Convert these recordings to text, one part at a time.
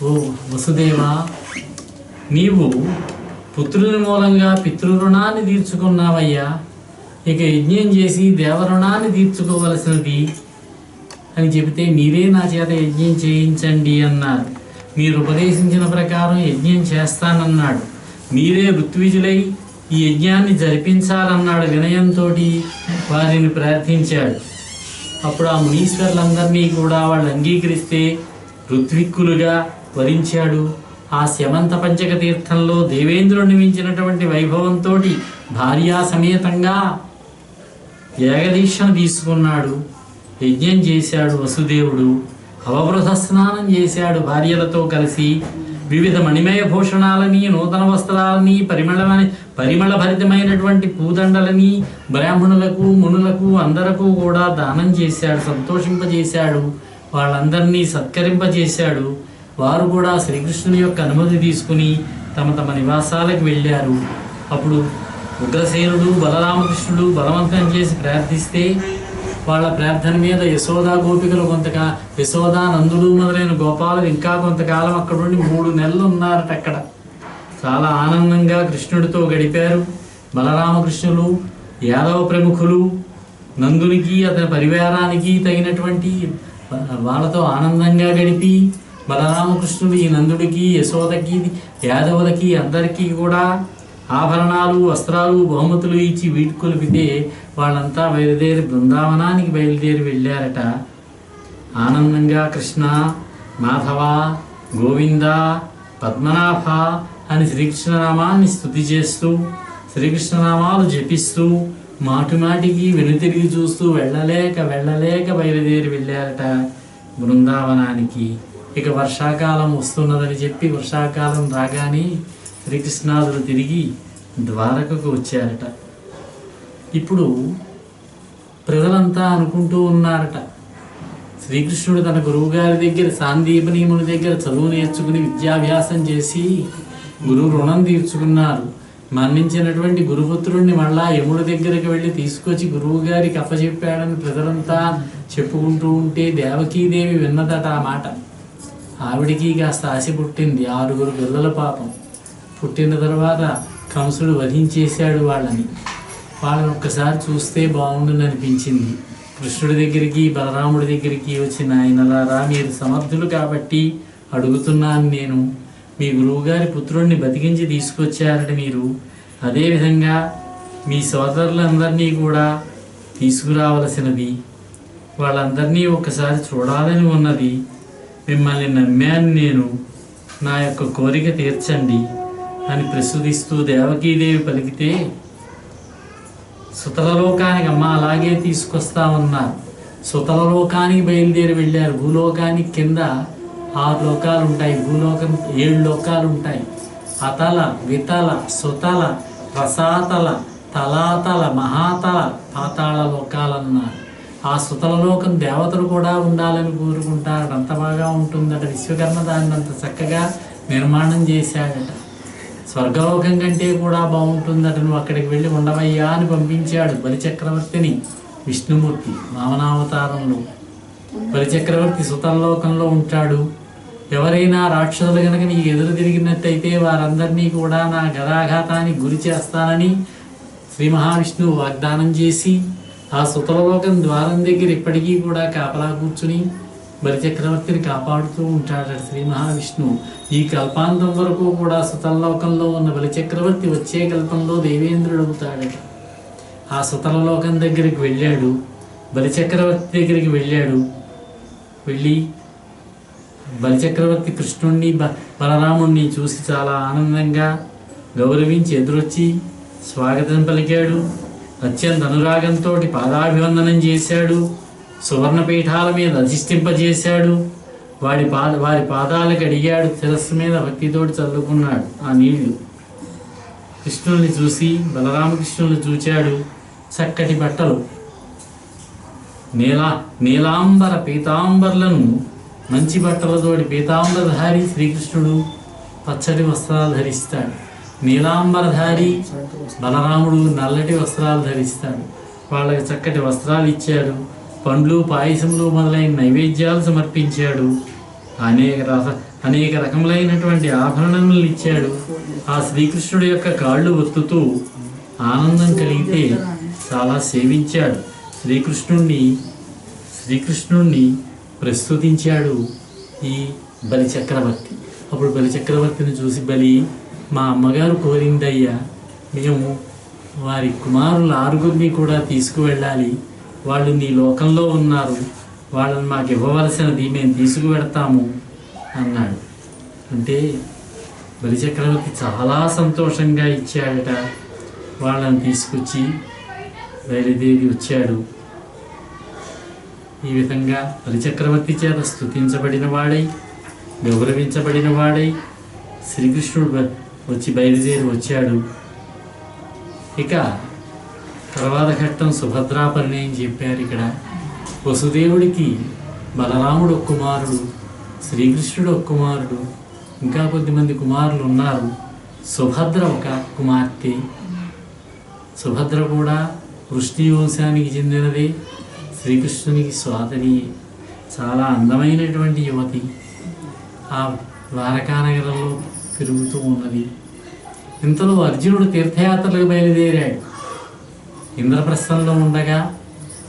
ఓ వసుదేవా, నీవు పుత్రుని మూలంగా పితృరుణాన్ని తీర్చుకున్నావయ్యా. ఇక యజ్ఞం చేసి దేవరుణాన్ని తీర్చుకోవలసినది అని చెబితే మీరే నా చేత యజ్ఞం చేయించండి అన్నారు. మీరు ఉపదేశించిన ప్రకారం యజ్ఞం చేస్తానన్నాడు. మీరే ఋత్విజులై ఈ యజ్ఞాన్ని జరిపించాలన్నాడు. వినయంతో వారిని ప్రార్థించాడు. అప్పుడు ఆ మునీశ్వరులందరినీ కూడా వాళ్ళు అంగీకరిస్తే ఋత్విక్కులుగా వరించాడు. ఆ స్యమంత పంచక తీర్థంలో దేవేంద్రుడిని మించినటువంటి వైభవంతో భార్యా సమేతంగా ఏకదీక్షను తీసుకున్నాడు. యజ్ఞం చేశాడు వసుదేవుడు. అవబృధ స్నానం చేశాడు భార్యలతో కలిసి. వివిధ మణిమయ భూషణాలని, నూతన వస్త్రాలని, పరిమళభరితమైనటువంటి పూదండలని బ్రాహ్మణులకు, మునులకు అందరకు కూడా దానం చేశాడు, సంతోషింపజేశాడు. వాళ్ళందరినీ సత్కరింపజేశాడు. వారు కూడా శ్రీకృష్ణుని యొక్క అనుమతి తీసుకుని తమ తమ నివాసాలకు వెళ్ళారు. అప్పుడు ఉగ్రసేనుడు, బలరామకృష్ణుడు బలవంతం చేసి ప్రార్థిస్తే వాళ్ళ ప్రార్థన మీద యశోదా గోపికలు యశోదా, నందుడు మొదలైన గోపాలు ఇంకా కొంతకాలం అక్కడ నుండి 3 నెలలు ఉన్నారట. అక్కడ చాలా ఆనందంగా కృష్ణుడితో గడిపారు. బలరామకృష్ణులు యాదవ ప్రముఖులు నందునికి, అతని పరివారానికి తగినటువంటి వాళ్ళతో ఆనందంగా గడిపి, బలరామకృష్ణుడు ఈ నందుడికి, యశోదకి, యాదవులకి అందరికీ కూడా ఆభరణాలు, వస్త్రాలు, బహుమతులు ఇచ్చి వీడ్కొలిపితే వాళ్ళంతా బృందావనానికి బయలుదేరి వెళ్ళారట. ఆనందంగా కృష్ణ, మాధవ, గోవింద, పద్మనాభ అని శ్రీకృష్ణనామాన్ని స్తుతి చేస్తూ, శ్రీకృష్ణనామాలు జపిస్తూ, మాటిమాటికి వెనుతిరిగి చూస్తూ వెళ్ళలేక బయలుదేరి వెళ్ళారట బృందావనానికి. ఇక వర్షాకాలం వస్తున్నదని చెప్పి వర్షాకాలం రాగానే శ్రీకృష్ణాదులు తిరిగి ద్వారకకు వచ్చారట. ఇప్పుడు ప్రజలంతా అనుకుంటూ ఉన్నారట, శ్రీకృష్ణుడు తన గురువుగారి దగ్గర, సాందీపనీముని దగ్గర చదువు నేర్చుకుని విద్యాభ్యాసం చేసి గురువు రుణం తీర్చుకున్నారు. మరణించినటువంటి గురుపుత్రుడిని మళ్ళా యముడి దగ్గరికి వెళ్ళి తీసుకొచ్చి గురువు గారికి అప్పచెప్పాడని ప్రజలంతా చెప్పుకుంటూ ఉంటే దేవకీదేవి విన్నదట ఆ మాట. ఆవిడికి కాస్త ఆశ పుట్టింది. 6 పిల్లల పాపం. పుట్టిన తర్వాత కంసుడు వధించేశాడు వాళ్ళని ఒక్కసారి చూస్తే బాగుండుని అనిపించింది. కృష్ణుడి దగ్గరికి, బలరాముడి దగ్గరికి వచ్చి, నాయనలారా, మీరు సమర్థులు కాబట్టి అడుగుతున్నాను నేను, మీ గురువుగారి పుత్రుడిని బతికించి తీసుకొచ్చారట మీరు. అదేవిధంగా మీ సోదరులందరినీ కూడా తీసుకురావలసినది. వాళ్ళందరినీ ఒకసారి చూడాలని ఉన్నది. మిమ్మల్ని నమ్మాను నేను, నా యొక్క కోరిక తీర్చండి అని ప్రస్తుతిస్తూ దేవకీదేవి పలికితే, సుతలలోకానికి అమ్మ అలాగే తీసుకొస్తామన్నారు. సుతలలోకానికి బయలుదేరి వెళ్ళారు. భూలోకానికి కింద 6 లోకాలు ఉంటాయి. భూలోకం 7 లోకాలు ఉంటాయి. అతల, వితల, సుతల, రసాతల, తలాతల, మహాతల, పాతాళ లోకాలన్నారు. ఆ సుతలలోకం దేవతలు కూడా ఉండాలని కోరుకుంటారట. అంత బాగా ఉంటుందట. విశ్వకర్మ దాన్ని అంత చక్కగా నిర్మాణం చేశాడట. స్వర్గలోకం కంటే కూడా బాగుంటుందట. నువ్వు అక్కడికి వెళ్ళి ఉండవయ్యా అని పంపించాడు బలిచక్రవర్తిని విష్ణుమూర్తి వామనావతారంలో. బలిచక్రవర్తి సుతలలోకంలో ఉంటాడు. ఎవరైనా రాక్షసులు కనుక నీకు ఎదురు తిరిగినట్టయితే వారందరినీ కూడా నా గదాఘాతానికి గురి చేస్తానని శ్రీ మహావిష్ణువు వాగ్దానం చేసి ఆ సుతలలోకం ద్వారం దగ్గర ఇప్పటికీ కూడా కాపలా కూర్చుని బలిచక్రవర్తిని కాపాడుతూ ఉంటాడట శ్రీ మహావిష్ణువు. ఈ కల్పాంతం వరకు కూడా సుతలలోకంలో ఉన్న బలిచక్రవర్తి వచ్చే కల్పంలో దేవేంద్రుడు అవుతాడట. ఆ సుతలలోకం దగ్గరికి వెళ్ళాడు. బలిచక్రవర్తి దగ్గరికి వెళ్ళాడు. వెళ్ళి బలిచక్రవర్తి కృష్ణుణ్ణి, బలరాముణ్ణి చూసి చాలా ఆనందంగా గౌరవించి ఎదురొచ్చి స్వాగతం పలికాడు. అత్యంత అనురాగంతో పాదాభివందనం చేశాడు. సువర్ణపీఠాల మీద అధిష్ఠింపజేశాడు. వారి పాదాలకు అడిగాడు. శిరస్సు మీద భక్తితోటి చల్లుకున్నాడు ఆ నీళ్లు. కృష్ణుల్ని చూసి బలరామకృష్ణుల్ని చూచాడు. చక్కటి బట్టలు, నీలాంబర పీతాంబర్లను, మంచి బట్టలతోటి పీతాంబరధారి శ్రీకృష్ణుడు పచ్చటి వస్త్రాలు ధరిస్తాడు. నీలాంబరధారి బలరాముడు నల్లటి వస్త్రాలు ధరిస్తాడు. వాళ్ళకి చక్కటి వస్త్రాలు ఇచ్చాడు. పండ్లు, పాయసములు మొదలైన నైవేద్యాలు సమర్పించాడు. అనేక రకములైనటువంటి ఆభరణములు ఇచ్చాడు. ఆ శ్రీకృష్ణుడి యొక్క కాళ్ళు ఒత్తుతూ ఆనందం కలిగితే చాలా సేవించాడు. శ్రీకృష్ణుణ్ణి ప్రస్తుతించాడు ఈ బలి చక్రవర్తి. అప్పుడు బలి చక్రవర్తిని చూసి, బలి, మా అమ్మగారు కోరిందయ్యా, మేము వారి కుమారుల 6గురిని కూడా తీసుకువెళ్ళాలి. వాళ్ళు నీ లోకంలో ఉన్నారు, వాళ్ళని మాకు ఇవ్వవలసినది మేము తీసుకువెడతాము అన్నాడు. అంటే బలిచక్రవర్తి చాలా సంతోషంగా ఇచ్చాడట. వాళ్ళని తీసుకొచ్చి బయలుదేరి వచ్చాడు. ఈ విధంగా బలిచక్రవర్తి చేత స్తుతించబడిన వాడై, గౌరవించబడిన వాడై శ్రీకృష్ణుడు వచ్చి బయలుదేరి వచ్చాడు. ఇక తర్వాత ఘట్టం సుభద్రా పరిణయం చెప్పారు. ఇక్కడ వసుదేవుడికి బలరాముడు ఒక కుమారుడు, శ్రీకృష్ణుడు ఒక కుమారుడు, ఇంకా కొద్దిమంది కుమారులు ఉన్నారు. సుభద్ర ఒక కుమార్తె. సుభద్ర కూడా వృష్ణి వంశానికి చెందినదే, శ్రీకృష్ణునికి సోదరి, చాలా అందమైనటువంటి యువతి. ఆ ద్వారకానగరంలో తిరుగుతూ ఉన్నది. ఇంతలో అర్జునుడు తీర్థయాత్రలకు బయలుదేరాడు. ఇంద్రప్రస్థంలో ఉండగా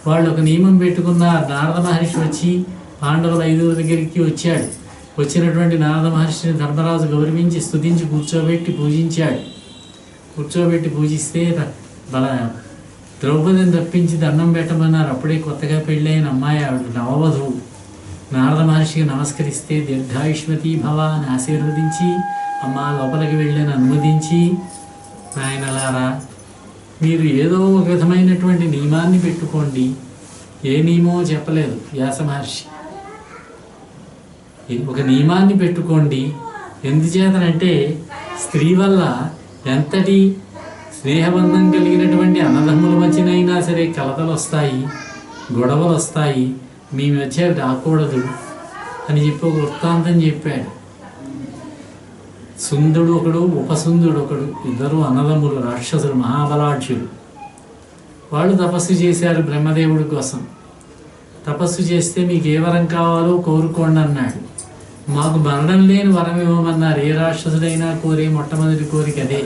వాళ్ళు ఒక నియమం పెట్టుకున్నారు. నారద మహర్షి వచ్చి పాండవుల 5 దగ్గరికి వచ్చాడు. వచ్చినటువంటి నారద మహర్షిని ధర్మరాజు గౌరవించి స్తుతించి కూర్చోబెట్టి పూజిస్తే ద్రౌపదిని తప్పించి దండం పెట్టమన్నారు. అప్పుడే కొత్తగా పెళ్ళైన అమ్మాయి, ఆవిడ నవవధువు. నారద మహర్షికి నమస్కరిస్తే దీర్ఘాయుష్మతి భవ అని ఆశీర్వదించి, అమ్మ లోపలికి వెళ్ళని అనుమతించి, నాయనలారా మీరు ఏదో ఒక విధమైనటువంటి నియమాన్ని పెట్టుకోండి. ఏ నియమో చెప్పలేదు వ్యాస మహర్షి. ఒక నియమాన్ని పెట్టుకోండి. ఎందుచేతనంటే స్త్రీ వల్ల ఎంతటి స్నేహబంధం కలిగినటువంటి అన్నదమ్ముల మధ్యనైనా సరే కలతలు వస్తాయి, గొడవలు వస్తాయి, మీ మధ్య రాకూడదు అని చెప్పి ఒక వృత్తాంతం చెప్పాడు. సుందుడు ఒకడు, ఉపసుందుడు ఒకడు, ఇద్దరు అన్నదమ్ములు, రాక్షసులు, మహాబలాఢ్యులు. వాళ్ళు తపస్సు చేశారు బ్రహ్మదేవుడి కోసం. తపస్సు చేస్తే మీకు ఏ వరం కావాలో కోరుకోండి అన్నాడు. మాకు మరణం లేని వరం ఇవ్వమన్నారు. ఏ రాక్షసుడైనా కోరే మొట్టమొదటి కోరిక అదే.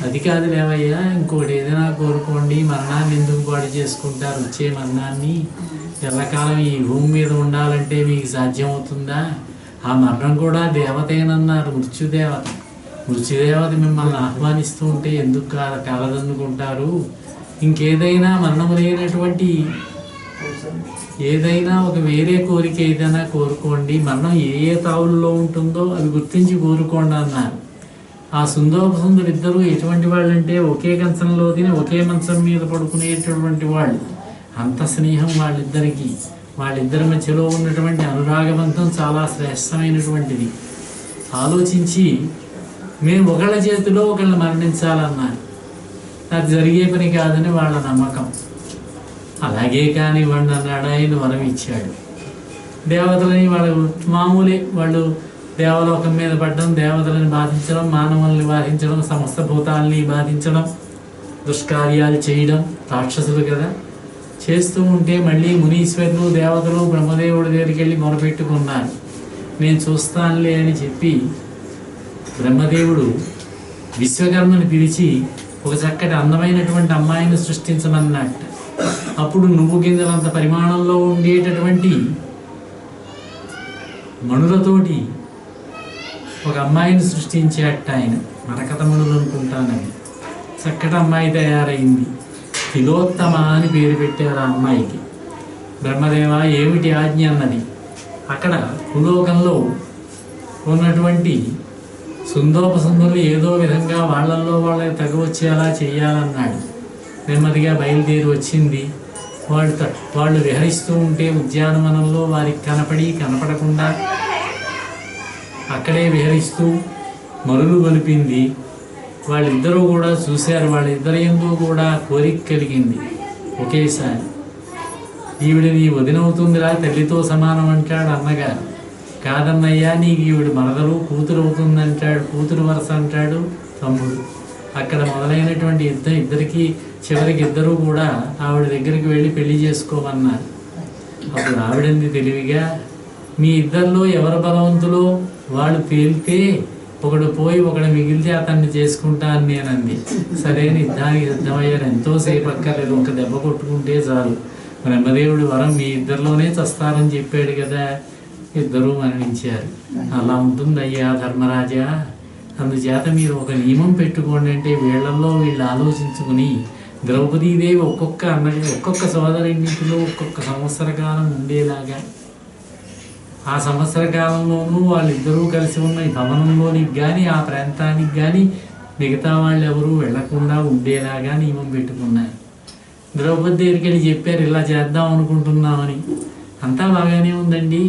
అది కాదు లేవయ్యా, ఇంకోటి ఏదైనా కోరుకోండి, మరణాన్ని ఎందుకు పాడు చేసుకుంటారు, వచ్చే మరణాన్ని ఎల్లకాలం ఈ భూమి మీద ఉండాలంటే మీకు సాధ్యమవుతుందా? ఆ మరణం కూడా దేవతేనన్నారు, మృత్యుదేవత. మృత్యుదేవత మిమ్మల్ని ఆహ్వానిస్తూ ఉంటే ఎందుకు కాలదన్నుకుంటారు? ఇంకేదైనా మరణము లేనటువంటి ఏదైనా ఒక వేరే కోరిక ఏదైనా కోరుకోండి, మరణం ఏ తావుల్లో ఉంటుందో అవి గుర్తించి కోరుకోండి అన్నారు. ఆ సుందోపసుందులు ఇద్దరు ఎటువంటి వాళ్ళంటే ఒకే కంచంలో తిని ఒకే మంచం మీద పడుకునేటటువంటి వాళ్ళు. అంత స్నేహం వాళ్ళిద్దరికీ. వాళ్ళిద్దరి మధ్యలో ఉన్నటువంటి అనురాగబంధం చాలా శ్రేష్టమైనటువంటిది. ఆలోచించి మేము ఒకళ్ళ చేతిలో ఒకళ్ళని మరణించాలన్నారు. అది జరిగే పని కాదని వాళ్ళ నమ్మకం. అలాగే కానివ్వండి అన్నాడు. ఆయన వరం ఇచ్చాడు. దేవతలని వాళ్ళు మామూలే, వాళ్ళు దేవలోకం మీద పడడం, దేవతలను బాధించడం, మానవుల్ని బాధించడం, సమస్త భూతాలని బాధించడం, దుష్కార్యాలు చేయడం, రాక్షసులు కదా. చేస్తూ ఉంటే మళ్ళీ మునీశ్వరులు, దేవతలు బ్రహ్మదేవుడి దగ్గరికి వెళ్ళి మొరపెట్టుకున్నారు. నేను చూస్తానులే అని చెప్పి బ్రహ్మదేవుడు విశ్వకర్మని పిలిచి ఒక చక్కటి అందమైనటువంటి అమ్మాయిని సృష్టించమన్నట్టు. అప్పుడు నువ్వు గింజలంత పరిమాణంలో ఉండేటటువంటి మణులతోటి ఒక అమ్మాయిని సృష్టించేట ఆయన. మరకత మణులు అనుకుంటానని. చక్కటి అమ్మాయి తయారైంది. తిలోత్తమ అని పేరు పెట్టారు ఆ అమ్మాయికి. బ్రహ్మదేవ ఏమిటి ఆజ్ఞ అన్నది. అక్కడ భూలోకంలో ఉన్నటువంటి సుందోపసుందులు ఏదో విధంగా వాళ్ళల్లో వాళ్ళకి తగవచ్చేలా చేయాలన్నాడు. నెమ్మదిగా బయలుదేరి వచ్చింది. వాళ్ళు విహరిస్తూ ఉంటే ఉద్యానవనంలో వారికి కనపడకుండా అక్కడే విహరిస్తూ మరులు గొలిపింది. వాళ్ళిద్దరూ కూడా చూశారు. వాళ్ళిద్దరి యందు కూడా కోరిక కలిగింది ఒకేసారి. ఈవిడ నీ వదినవుతుందిరా, తల్లితో సమానం అంటాడు అన్నగారు. కాదన్నయ్యా, నీకు ఈవిడ మరదలు, కూతురు అవుతుందంటాడు. కూతురు వరస అంటాడు తమ్ముడు. అక్కడ మొదలైనటువంటి ఇద్దరికి చివరికి ఇద్దరూ కూడా ఆవిడ దగ్గరికి వెళ్ళి పెళ్లి చేసుకోమన్నారు. అప్పుడు ఆవిడంది తెలివిగా, మీ ఇద్దరిలో ఎవరు బలవంతులో వాళ్ళు పేలితే ఒకడు పోయి ఒకడు మిగిలితే అతన్ని చేసుకుంటాను నేనంది. సరే యుద్ధానికి సిద్ధమయ్యారు. ఎంతోసేపు అక్కర్లేదు, ఒక దెబ్బ కొట్టుకుంటే చాలు. బ్రహ్మదేవుడు వరం మీ ఇద్దరిలోనే చస్తారని చెప్పాడు కదా, ఇద్దరూ మరణించారు. అలా ఉంటుందయ్యా ధర్మరాజా. అందుచేత మీరు ఒక నియమం పెట్టుకోండి అంటే వీళ్ళల్లో వీళ్ళు ఆలోచించుకుని ద్రౌపదీదేవి ఒక్కొక్క సోదరింటిలో ఒక్కొక్క సంవత్సర కాలం ఉండేలాగా, ఆ సంవత్సర కాలంలోనూ వాళ్ళిద్దరూ కలిసి ఉన్న ఈ భవనంలోనికి కానీ ఆ ప్రాంతానికి కానీ మిగతా వాళ్ళు ఎవరూ వెళ్లకుండా ఉండేలాగా నియమం పెట్టుకున్నారు. ద్రౌపది దగ్గరికి వెళ్ళి చెప్పారు, ఇలా చేద్దాం అనుకుంటున్నామని. అంతా బాగానే ఉందండి,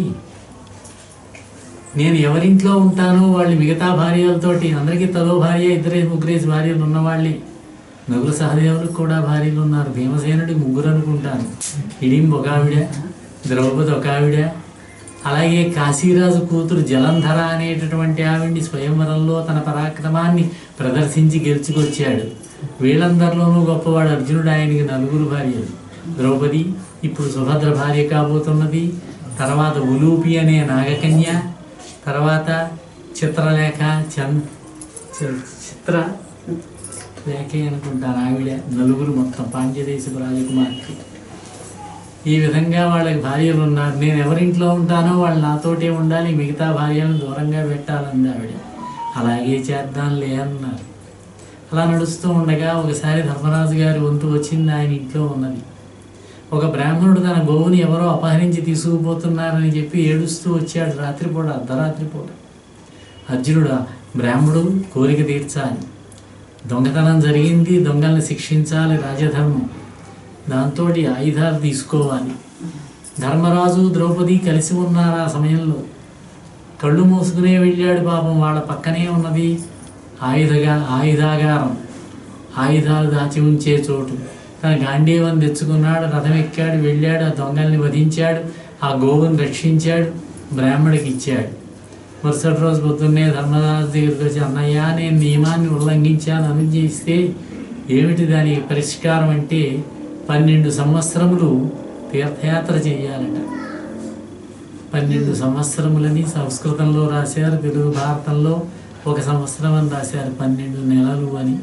నేను ఎవరింట్లో ఉంటానో వాళ్ళు మిగతా భార్యలతోటి, అందరికీ తలో భార్య, ముగ్గురేసి భార్యలు ఉన్నవాళ్ళే. నకుల సహదేవులకు కూడా భార్యలు ఉన్నారు. భీమసేనుడికి 3 అనుకుంటాను. హిడింబ ఒక ఆవిడ, ద్రౌపది ఒక ఆవిడ, అలాగే కాశీరాజు కూతురు జలంధర అనేటటువంటి ఆవిడ్ని స్వయంవరంలో తన పరాక్రమాన్ని ప్రదర్శించి గెలుచుకొచ్చాడు. వీళ్ళందరిలోనూ గొప్పవాడు అర్జునుడు, ఆయనకి 4 భార్యలు. ద్రౌపది ఇప్పుడు సుభద్ర భార్య కాబోతున్నది. తర్వాత ఉలూపి అనే నాగకన్య, తర్వాత చిత్రలేఖ చిత్రలేఖే అనుకుంటాను ఆవిడ. 4 మొత్తం పాండ్యదేశపు రాజకుమార్తె. ఈ విధంగా వాళ్ళకి భార్యలు ఉన్నారు. నేను ఎవరింట్లో ఉంటానో వాళ్ళు నాతోటే ఉండాలి, మిగతా భార్యలను దూరంగా పెట్టాలంది ఆవిడ. అలాగే చేద్దాంలే అన్నారు. అలా నడుస్తూ ఉండగా ఒకసారి ధర్మరాజు గారి వంతు వచ్చింది. ఆయన ఇంట్లో ఉన్నది. ఒక బ్రాహ్మణుడు తన గోవుని ఎవరో అపహరించి తీసుకుపోతున్నారని చెప్పి ఏడుస్తూ వచ్చాడు. రాత్రిపూట, అర్ధరాత్రి పూట. అర్జునుడు, బ్రాహ్మణుడు కోరిక తీర్చాలి, దొంగతనం జరిగింది, దొంగల్ని శిక్షించాలి, రాజధర్మం. దాంతో ఆయుధాలు తీసుకోవాలి. ధర్మరాజు ద్రౌపది కలిసి ఉన్నారు. ఆ సమయంలో కళ్ళు మూసుకునే వెళ్ళాడు. పాపం వాళ్ళ పక్కనే ఉన్నది ఆయుధాగారం, ఆయుధాలు దాచి ఉంచే చోటు. తన గాంధీవం తెచ్చుకున్నాడు, రథం ఎక్కాడు, వెళ్ళాడు, ఆ దొంగల్ని వధించాడు, ఆ గోవుని రక్షించాడు, బ్రాహ్మడికి ఇచ్చాడు. మరుసటి రోజు పొద్దున్నే ధర్మరాజు దగ్గరికి వచ్చి, అన్నయ్య నేను నియమాన్ని ఉల్లంఘించాను, అనుజయిస్తే ఏమిటి దానికి పరిష్కారం అంటే 12 సంవత్సరములు తీర్థయాత్ర చేయాలట. 12 సంవత్సరములని సంస్కృతంలో రాశారు, తెలుగు భారతంలో 1 సంవత్సరం అని రాశారు. 12 నెలలు అని.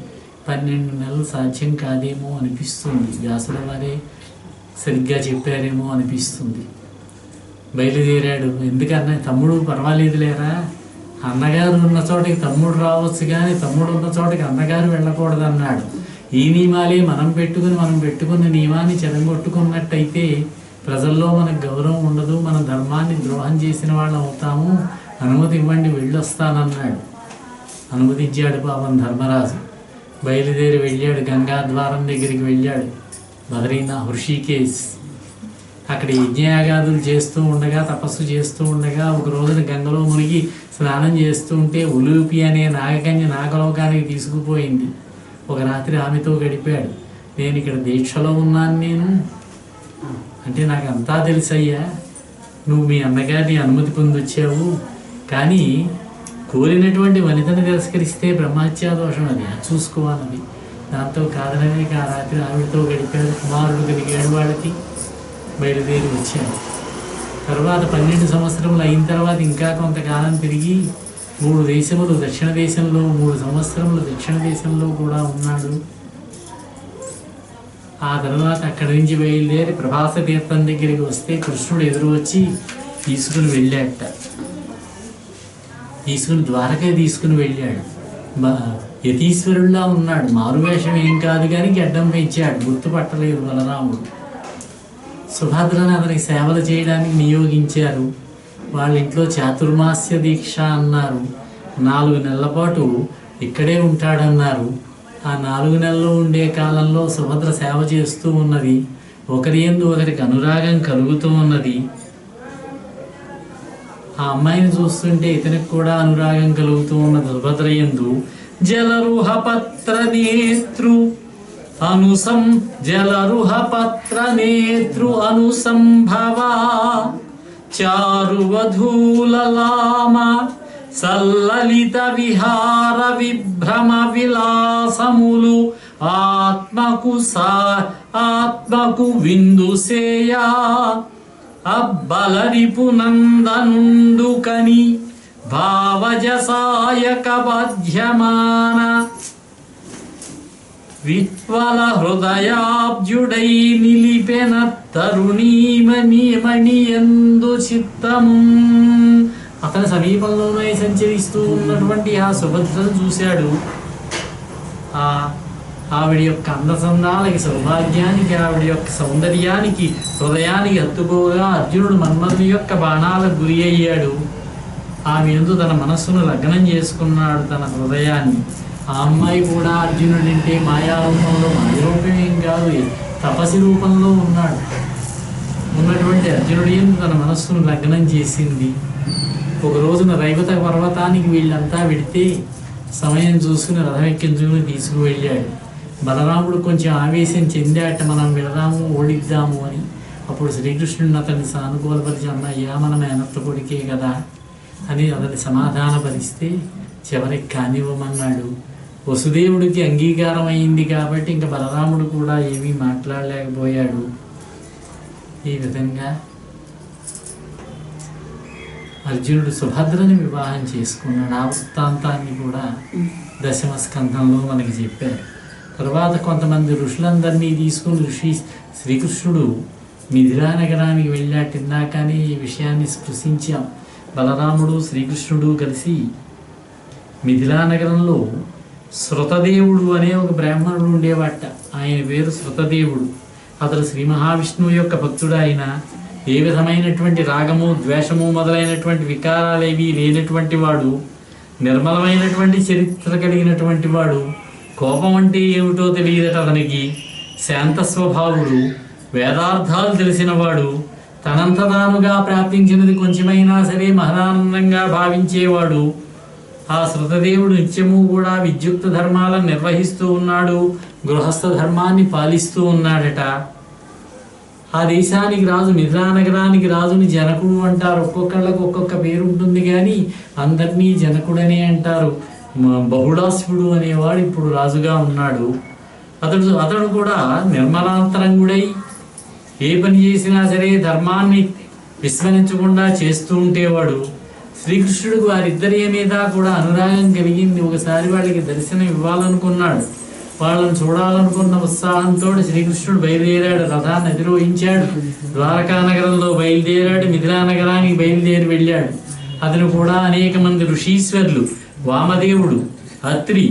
12 నెలలు సాధ్యం కాదేమో అనిపిస్తుంది. వ్యాసుల వారే సరిగ్గా చెప్పారేమో అనిపిస్తుంది. బయలుదేరాడు. ఎందుకన్నా తమ్ముడు పర్వాలేదు లేరా, అన్నగారు ఉన్న చోటకి తమ్ముడు రావచ్చు కానీ తమ్ముడు ఉన్న చోటకి అన్నగారు వెళ్ళకూడదు అన్నాడు. ఈ నియమాలే మనం పెట్టుకున్న నియమాన్ని చెదగొట్టుకున్నట్టయితే ప్రజల్లో మనకు గౌరవం ఉండదు, మన ధర్మాన్ని ద్రోహం చేసిన వాళ్ళం అవుతాము, అనుమతి ఇవ్వండి వెళ్ళొస్తానన్నాడు. అనుమతించాడు పాపం ధర్మరాజు. బయలుదేరి వెళ్ళాడు. గంగాద్వారం దగ్గరికి వెళ్ళాడు. హృషికేశ్ అక్కడ యజ్ఞయాగాదులు చేస్తూ ఉండగా, తపస్సు చేస్తూ ఉండగా ఒక రోజున గంగలో మునిగి స్నానం చేస్తూ ఉంటే ఉలూపి అనే నాగకన్య నాగలోకానికి తీసుకుపోయింది. ఒక రాత్రి ఆమెతో గడిపాడు. నేను ఇక్కడ దీక్షలో ఉన్నాను నేను అంటే, నాకు అంతా తెలుసయ్యా, నువ్వు మీ అన్నగారిని అనుమతి పొందొచ్చావు, కానీ కోరినటువంటి వనితను తిరస్కరిస్తే బ్రహ్మహత్యా దోషం, అది చూసుకోవాలని. దాంతో కాదననే ఆ రాత్రి ఆవిడతో గడిపాడు. కుమారుడు కలిగాడు వాళ్ళకి. బయలుదేరి వచ్చాడు. తర్వాత 12 సంవత్సరములు అయిన తర్వాత ఇంకా కొంతకాలం తిరిగి 3 దేశములు దక్షిణ దేశంలో, 3 సంవత్సరములు దక్షిణ దేశంలో కూడా ఉన్నాడు. ఆ తర్వాత అక్కడి నుంచి బయలుదేరి ప్రభాస తీర్థం దగ్గరికి వస్తే కృష్ణుడు ఎదురు వచ్చి తీసుకుని వెళ్ళాట. ద్వారకా తీసుకుని వెళ్ళాడు. యతీశ్వరుల్లా ఉన్నాడు. మారువేషం ఏం కాదు కానీ గడ్డం పెంచాడు. గుర్తుపట్టలేదు బలరాముడు. సుభద్రను అతనికి సేవలు చేయడానికి నియోగించారు. వాళ్ళ ఇంట్లో చాతుర్మాస్య దీక్ష అన్నారు. 4 నెలల పాటు ఇక్కడే ఉంటాడన్నారు. ఆ 4 నెలలు ఉండే కాలంలో సుభద్ర సేవ చేస్తూ ఉన్నది. ఒకరి యందు ఒకరికి అనురాగం కలుగుతూ ఉన్నది. ఆ అమ్మాయిని చూస్తుంటే ఇతనికి కూడా అనురాగం కలుగుతూ ఉన్నది. సుభద్ర యందు జలరుహ పత్ర నేత్రు అనుసంభవ చారువధూలలామ సల్లలిత విహార విభ్రమ విలాసములు ఆత్మకు విందుసేయ అబ్బలరిపు నందనుండు కని భావజ సాయక బాధ్యమాన విహ్వల హృదయాబ్జుడై నిలిపెన తరుణీమణి ఎందు చిత్తము. అతని సమీపంలోనే సంచరిస్తూ ఉన్నటువంటి ఆ సుభద్రను చూశాడు. ఆవిడ యొక్క అందచందాలకి, సౌభాగ్యానికి, ఆవిడ యొక్క సౌందర్యానికి, హృదయానికి హత్తుకోగా అర్జునుడు మన్మధుని యొక్క బాణాలకు గురి అయ్యాడు. ఆమె యందు తన మనస్సును లగ్నం చేసుకున్నాడు, తన హృదయాన్ని. ఆ అమ్మాయి కూడా అర్జునుడింటే మాయారూపంలో, మాయరూపం ఏం కాదు, తపసి రూపంలో ఉన్నటువంటి అర్జునుడి యందు తన మనస్సును లగ్నం చేసింది. ఒక రోజున రైవత పర్వతానికి వీళ్ళంతా వెడితే సమయం చూసుకుని రథం ఎక్కించుకుని తీసుకువెళ్ళాడు. బలరాముడు కొంచెం ఆవేశం చెందాట, మనం వెళదాము, ఓడిద్దాము అని. అప్పుడు శ్రీకృష్ణుడిని అతన్ని సానుకూలపరిచి, అన్నయ్యా మన మేనత్త కొడుకే కదా అని అతన్ని సమాధానపరిస్తే చివరికి కానివ్వమన్నాడు. వసుదేవుడికి అంగీకారం అయింది కాబట్టి ఇంకా బలరాముడు కూడా ఏమీ మాట్లాడలేకపోయాడు. ఈ విధంగా అర్జునుడు సుభద్రని వివాహం చేసుకున్నాడు. ఆ వృత్తాంతాన్ని కూడా దశమ స్కంధంలో మనకి చెప్పారు. తర్వాత కొంతమంది ఋషులందరినీ తీసుకుని శ్రీకృష్ణుడు మిథిలా నగరానికి వెళ్ళాడు. ఇందాకనే ఈ విషయాన్ని స్పృశించాం. బలరాముడు శ్రీకృష్ణుడు కలిసి మిథిలా నగరంలో శృతదేవుడు అనే ఒక బ్రాహ్మణుడు ఉండేవాట. ఆయన పేరు శృతదేవుడు. అతడు శ్రీ మహావిష్ణువు యొక్క భక్తుడు. ఆయన ఏ విధమైనటువంటి రాగము, ద్వేషము మొదలైనటువంటి వికారాలేవి లేనటువంటి వాడు, నిర్మలమైనటువంటి చరిత్ర కలిగినటువంటి వాడు. కోపం అంటే ఏమిటో తెలియదట అతనికి. శాంత స్వభావుడు, వేదార్థాలు తెలిసినవాడు, తనంత తానుగా ప్రాప్తించినది కొంచెమైనా సరే మహదానందంగా భావించేవాడు. ఆ శృతదేవుడు నిత్యము కూడా విద్యుక్త ధర్మాలను నిర్వహిస్తూ ఉన్నాడు, గృహస్థ ధర్మాన్ని పాలిస్తూ ఉన్నాడట. ఆ దేశానికి రాజు, మిథిలా నగరానికి రాజుని జనకుడు అంటారు. ఒక్కొక్కళ్ళకు ఒక్కొక్క పేరు ఉంటుంది కానీ అందరినీ జనకుడనే అంటారు. బహుళాశ్వుడు అనేవాడు ఇప్పుడు రాజుగా ఉన్నాడు. అతడు కూడా నిర్మలాంతరంగుడై ఏ పని చేసినా సరే ధర్మాన్ని విస్మరించకుండా చేస్తూ ఉండేవాడు. శ్రీకృష్ణుడికి వారిద్దరి మీద కూడా అనురాగం కలిగింది. ఒకసారి వాళ్ళకి దర్శనం ఇవ్వాలనుకున్నాడు. వాళ్ళని చూడాలనుకున్న ఉత్సాహంతో శ్రీకృష్ణుడు బయలుదేరాడు, రథాన్ని అధిరోహించాడు, ద్వారకా నగరంలో బయలుదేరాడు, మిథిలా నగరానికి బయలుదేరి వెళ్ళాడు. అతను కూడా అనేక మంది ఋషీశ్వరులు, వామదేవుడు, అత్రి,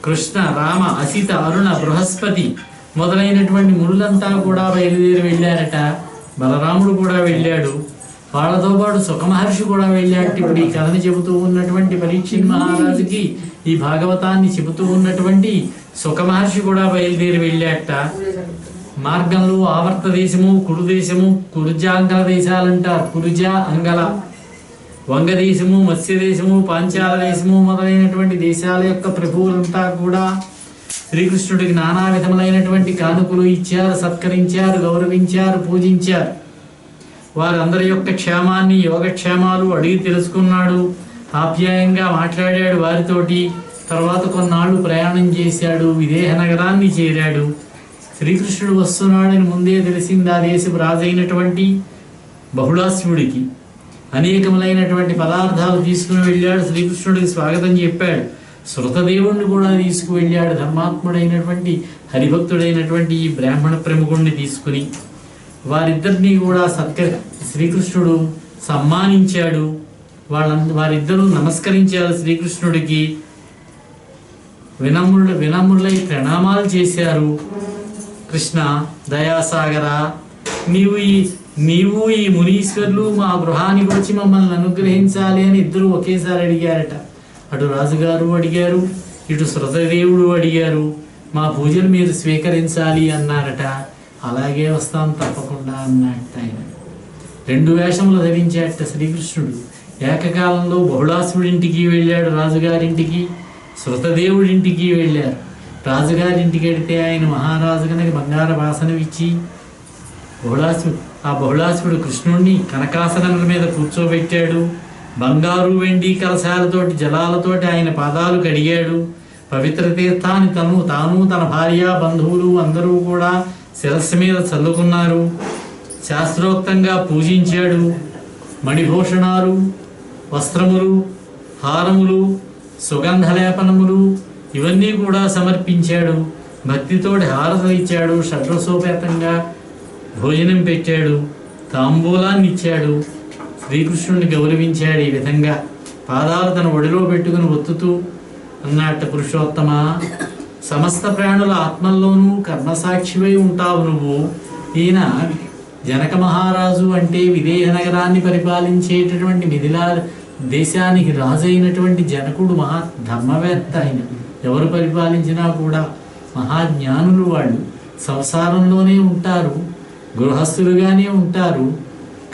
కృష్ణ, రామ, అసిత, అరుణ, బృహస్పతి మొదలైనటువంటి మునులంతా కూడా బయలుదేరి వెళ్ళారట. బలరాముడు కూడా వెళ్ళాడు. వాళ్ళతో పాటు సుఖమహర్షి కూడా వెళ్ళాడు. ఇప్పుడు ఈ కథని చెబుతూ ఉన్నటువంటి పరీక్షిత్ మహారాజుకి ఈ భాగవతాన్ని చెబుతూ ఉన్నటువంటి సుఖమహర్షి కూడా బయలుదేరి వెళ్ళాట. మార్గంలో ఆవర్త దేశము, కురు దేశము, కురుజాంగల దేశాలంటారు. కురుజ, అంగల, వంగదేశము, మత్స్యదేశము, పాంచాల దేశము మొదలైనటువంటి దేశాల యొక్క ప్రభువులంతా కూడా శ్రీకృష్ణుడికి నానా విధములైనటువంటి కానుకలు ఇచ్చారు, సత్కరించారు, గౌరవించారు, పూజించారు. వారందరి యొక్క క్షేమాన్ని, యోగక్షేమాలు అడిగి తెలుసుకున్నాడు. ఆప్యాయంగా మాట్లాడాడు వారితోటి. తర్వాత కొన్నాళ్ళు ప్రయాణం చేశాడు. విదేహ నగరాన్ని చేరాడు. శ్రీకృష్ణుడు వస్తున్నాడని ముందే తెలిసింది ఆ దేశపు రాజైనటువంటి బహుళాశ్వుడికి. అనేకములైనటువంటి పదార్థాలు తీసుకుని వెళ్ళాడు. శ్రీకృష్ణుడికి స్వాగతం చెప్పాడు. శృతదేవుణ్ణి కూడా తీసుకువెళ్ళాడు. ధర్మాత్ముడైనటువంటి హరిభక్తుడైనటువంటి ఈ బ్రాహ్మణ ప్రముఖుణ్ణి తీసుకుని వారిద్దరినీ కూడా శ్రీకృష్ణుడు సమ్మానించాడు. వారిద్దరూ నమస్కరించారు శ్రీకృష్ణుడికి. వినమ్రులై ప్రణామాలు చేశారు. కృష్ణ, దయాసాగర, నీవు ఈ మునీశ్వరులు మా గృహానికి వచ్చి మమ్మల్ని అనుగ్రహించాలి అని ఇద్దరు ఒకేసారి అడిగారట. అటు రాజుగారు అడిగారు, ఇటు శృతదేవుడు అడిగారు. మా పూజలు మీరు స్వీకరించాలి అన్నారట. అలాగే వస్తాం తప్పకుండా అన్నట్టు ఆయన. 2 వేషములు ధరించాట శ్రీకృష్ణుడు. ఏకకాలంలో బహుళాసురుడింటికి వెళ్ళాడు, రాజుగారింటికి, శృతదేవుడింటికి వెళ్ళారు. రాజుగారింటికి వెడితే ఆయన మహారాజు కనుక బంగార వాసనం ఇచ్చి బహుళాసురుడు కృష్ణుడిని కనకాసనముల మీద కూర్చోబెట్టాడు. బంగారు, వెండి కలశాలతోటి, జలాలతోటి ఆయన పాదాలు కడిగాడు. పవిత్ర తీర్థాన్ని తాను తన భార్య, బంధువులు అందరూ కూడా శిరస్సు మీద చల్లుకున్నారు. శాస్త్రోక్తంగా పూజించాడు. మణిభూషణాలు, వస్త్రములు, హారములు, సుగంధలేపనములు ఇవన్నీ కూడా సమర్పించాడు. భక్తితోటి హారతులు ఇచ్చాడు. షడ్రసోపేతంగా భోజనం పెట్టాడు. తాంబూలాన్ని ఇచ్చాడు. శ్రీకృష్ణుడిని గౌరవించాడు. ఈ విధంగా పాదాలు తన ఒడిలో పెట్టుకుని ఒత్తుతూ అన్నట్టు, పురుషోత్తమ, సమస్త ప్రాణుల ఆత్మల్లోనూ కర్మసాక్షివై ఉంటావు నువ్వు. ఈయన జనక మహారాజు అంటే విదేహ నగరాన్ని పరిపాలించేటటువంటి మిథిలా దేశానికి రాజు అయినటువంటి జనకుడు మహా ధర్మవేత్త. ఆయన ఎవరు పరిపాలించినా కూడా మహాజ్ఞానులు. వాళ్ళు సంసారంలోనే ఉంటారు, గృహస్థులుగానే ఉంటారు,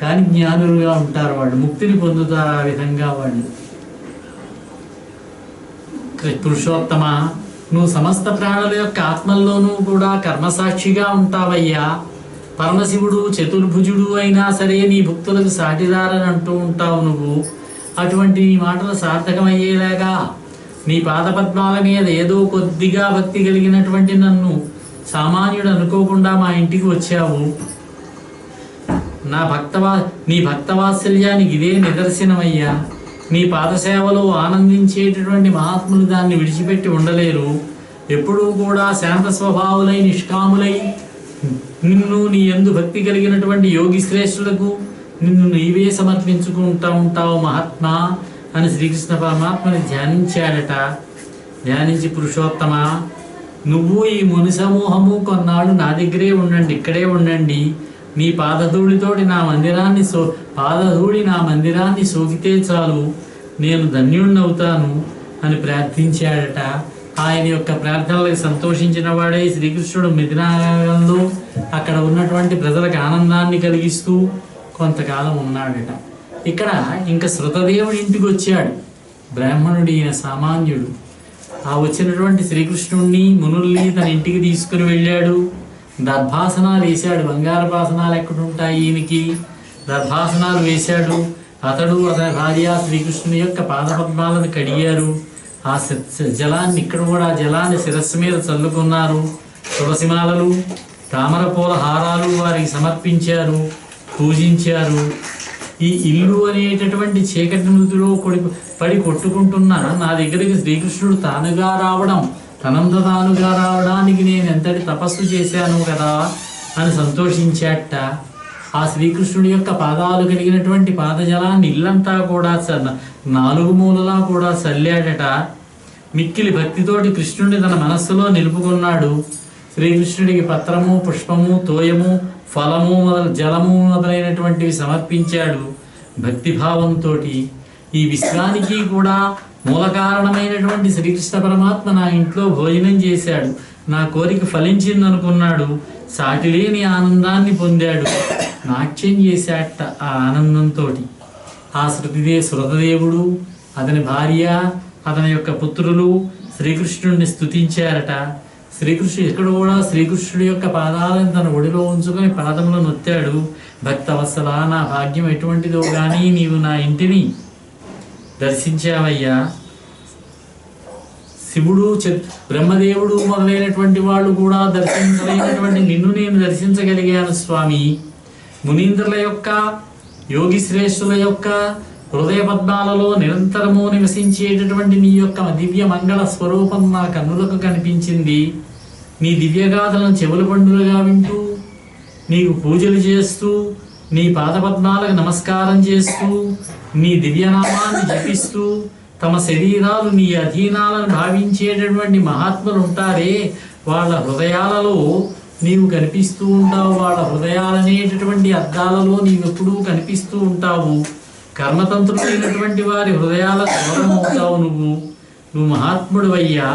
కానీ జ్ఞానులుగా ఉంటారు. వాళ్ళు ముక్తిని పొందుతారు. ఆ విధంగా వాళ్ళు. పురుషోత్తమ, నువ్వు సమస్త ప్రాణుల యొక్క ఆత్మల్లోనూ కూడా కర్మసాక్షిగా ఉంటావయ్యా. పరమశివుడు చతుర్భుజుడు అయినా సరే నీ భక్తులకు సాటిదారని అంటూ ఉంటావు నువ్వు. అటువంటి నీ మాటలు సార్థకమయ్యేలాగా నీ పాదపద్మాల మీద ఏదో కొద్దిగా భక్తి కలిగినటువంటి నన్ను సామాన్యుడు అనుకోకుండా మా ఇంటికి వచ్చావు. నీ భక్తవాత్సల్యానికి ఇదే నిదర్శనమయ్యా. నీ పాదసేవలో ఆనందించేటటువంటి మహాత్ములు దాన్ని విడిచిపెట్టి ఉండలేరు. ఎప్పుడూ కూడా శాంత స్వభావులై నిష్కాములై నిన్ను నీ యందు భక్తి కలిగినటువంటి యోగి శ్రేష్ఠులకు నిన్ను నీవే సమర్పించుకుంటూ ఉంటావు మహాత్మా అని శ్రీకృష్ణ పరమాత్మని ధ్యానించాడట. ధ్యానించి, పురుషోత్తమ, నువ్వు ఈ ముని సమూహము కొన్నాళ్ళు నా దగ్గరే ఉండండి, ఇక్కడే ఉండండి. నీ పాదధూళితోటి నా మందిరాన్ని సోకితే చాలు, నేను ధన్యుణ్ణవుతాను అని ప్రార్థించాడట. ఆయన యొక్క ప్రార్థనలకు సంతోషించిన వాడే శ్రీకృష్ణుడు మిథిలాలో అక్కడ ఉన్నటువంటి ప్రజలకు ఆనందాన్ని కలిగిస్తూ కొంతకాలం ఉన్నాడట. ఇక్కడ ఇంకా శృతదేవుడి ఇంటికి వచ్చాడు. బ్రాహ్మణుడు, ఈయన సామాన్యుడు. ఆ వచ్చినటువంటి శ్రీకృష్ణుడిని, మునుల్ని తన ఇంటికి తీసుకుని వెళ్ళాడు. దర్భాసనాలు వేశాడు. బంగారపాసనాలు ఎక్కడుంటాయి ఈయనకి? దర్భాసనాలు వేశాడు. అతడు, అతని భార్య శ్రీకృష్ణుని యొక్క పాదపద్మాలను కడిగారు. ఆ జలాన్ని, ఇక్కడ కూడా జలాన్ని శిరస్సు మీద చల్లుకున్నారు. తులసిమాలలు, తామర పూల హారాలు వారికి సమర్పించారు, పూజించారు. ఈ ఇల్లు అనేటటువంటి చీకటి మృతిలో పడి కొట్టుకుంటున్న నా దగ్గరికి శ్రీకృష్ణుడు తానుగా రావడం, తనంత తానుగా రావడానికి నేను ఎంతటి తపస్సు చేశాను కదా అని సంతోషించాట. ఆ శ్రీకృష్ణుడి యొక్క పాదాలు కలిగినటువంటి పాదజలాన్ని ఇల్లంతా కూడా నాలుగు మూలలా కూడా చల్లాడట. మిక్కిలి భక్తితోటి కృష్ణుడిని తన మనస్సులో నిలుపుకున్నాడు. శ్రీకృష్ణుడికి పత్రము, పుష్పము, తోయము, ఫలము, జలము మొదలైనటువంటివి సమర్పించాడు. భక్తిభావంతో ఈ విశ్వానికి కూడా మూల కారణమైనటువంటి శ్రీకృష్ణ పరమాత్మ నా ఇంట్లో భోజనం చేశాడు, నా కోరిక ఫలించిందనుకున్నాడు. సాటిలేని ఆనందాన్ని పొందాడు. నాట్యం చేశాట ఆ ఆనందంతో. ఆ శృతదేవుడు, అతని భార్య, అతని యొక్క పుత్రులు శ్రీకృష్ణుడిని స్తుతించారట. ఇక్కడ కూడా శ్రీకృష్ణుడి యొక్క పాదాలను తన ఒడిలో ఉంచుకొని పాదములను నొత్తాడు. భక్తవత్సల, నా భాగ్యం ఎటువంటిదో కానీ నీవు నా ఇంటిని దర్శించావయ్యా. శివుడు, బ్రహ్మదేవుడు మొదలైనటువంటి వాళ్ళు కూడా దర్శించలేనటువంటి నిన్ను నేను దర్శించగలిగాను స్వామి. మునీంద్రుల యొక్క, యోగి శ్రేష్ఠుల యొక్క హృదయ పద్మాలలో నిరంతరము నివసించేటటువంటి నీ యొక్క దివ్య మంగళ స్వరూపం నా కన్నులకు కనిపించింది. నీ దివ్యగాథలను చెవుల పండుగగా వింటూ, నీకు పూజలు చేస్తూ, నీ పాదపద్మాలకు నమస్కారం చేస్తూ, నీ దివ్యనామాన్ని జపిస్తూ, తమ శరీరాలు నీ అధీనాలను భావించేటటువంటి మహాత్ములు ఉంటారే, వాళ్ళ హృదయాలలో నీవు కనిపిస్తూ ఉంటావు. వాళ్ళ హృదయాలనేటటువంటి అద్దాలలో నీవు ఎప్పుడూ కనిపిస్తూ ఉంటావు. కర్మతంత్రులైనటువంటి వారి హృదయాల దూరమవుతావు నువ్వు మహాత్ముడు అయ్యా.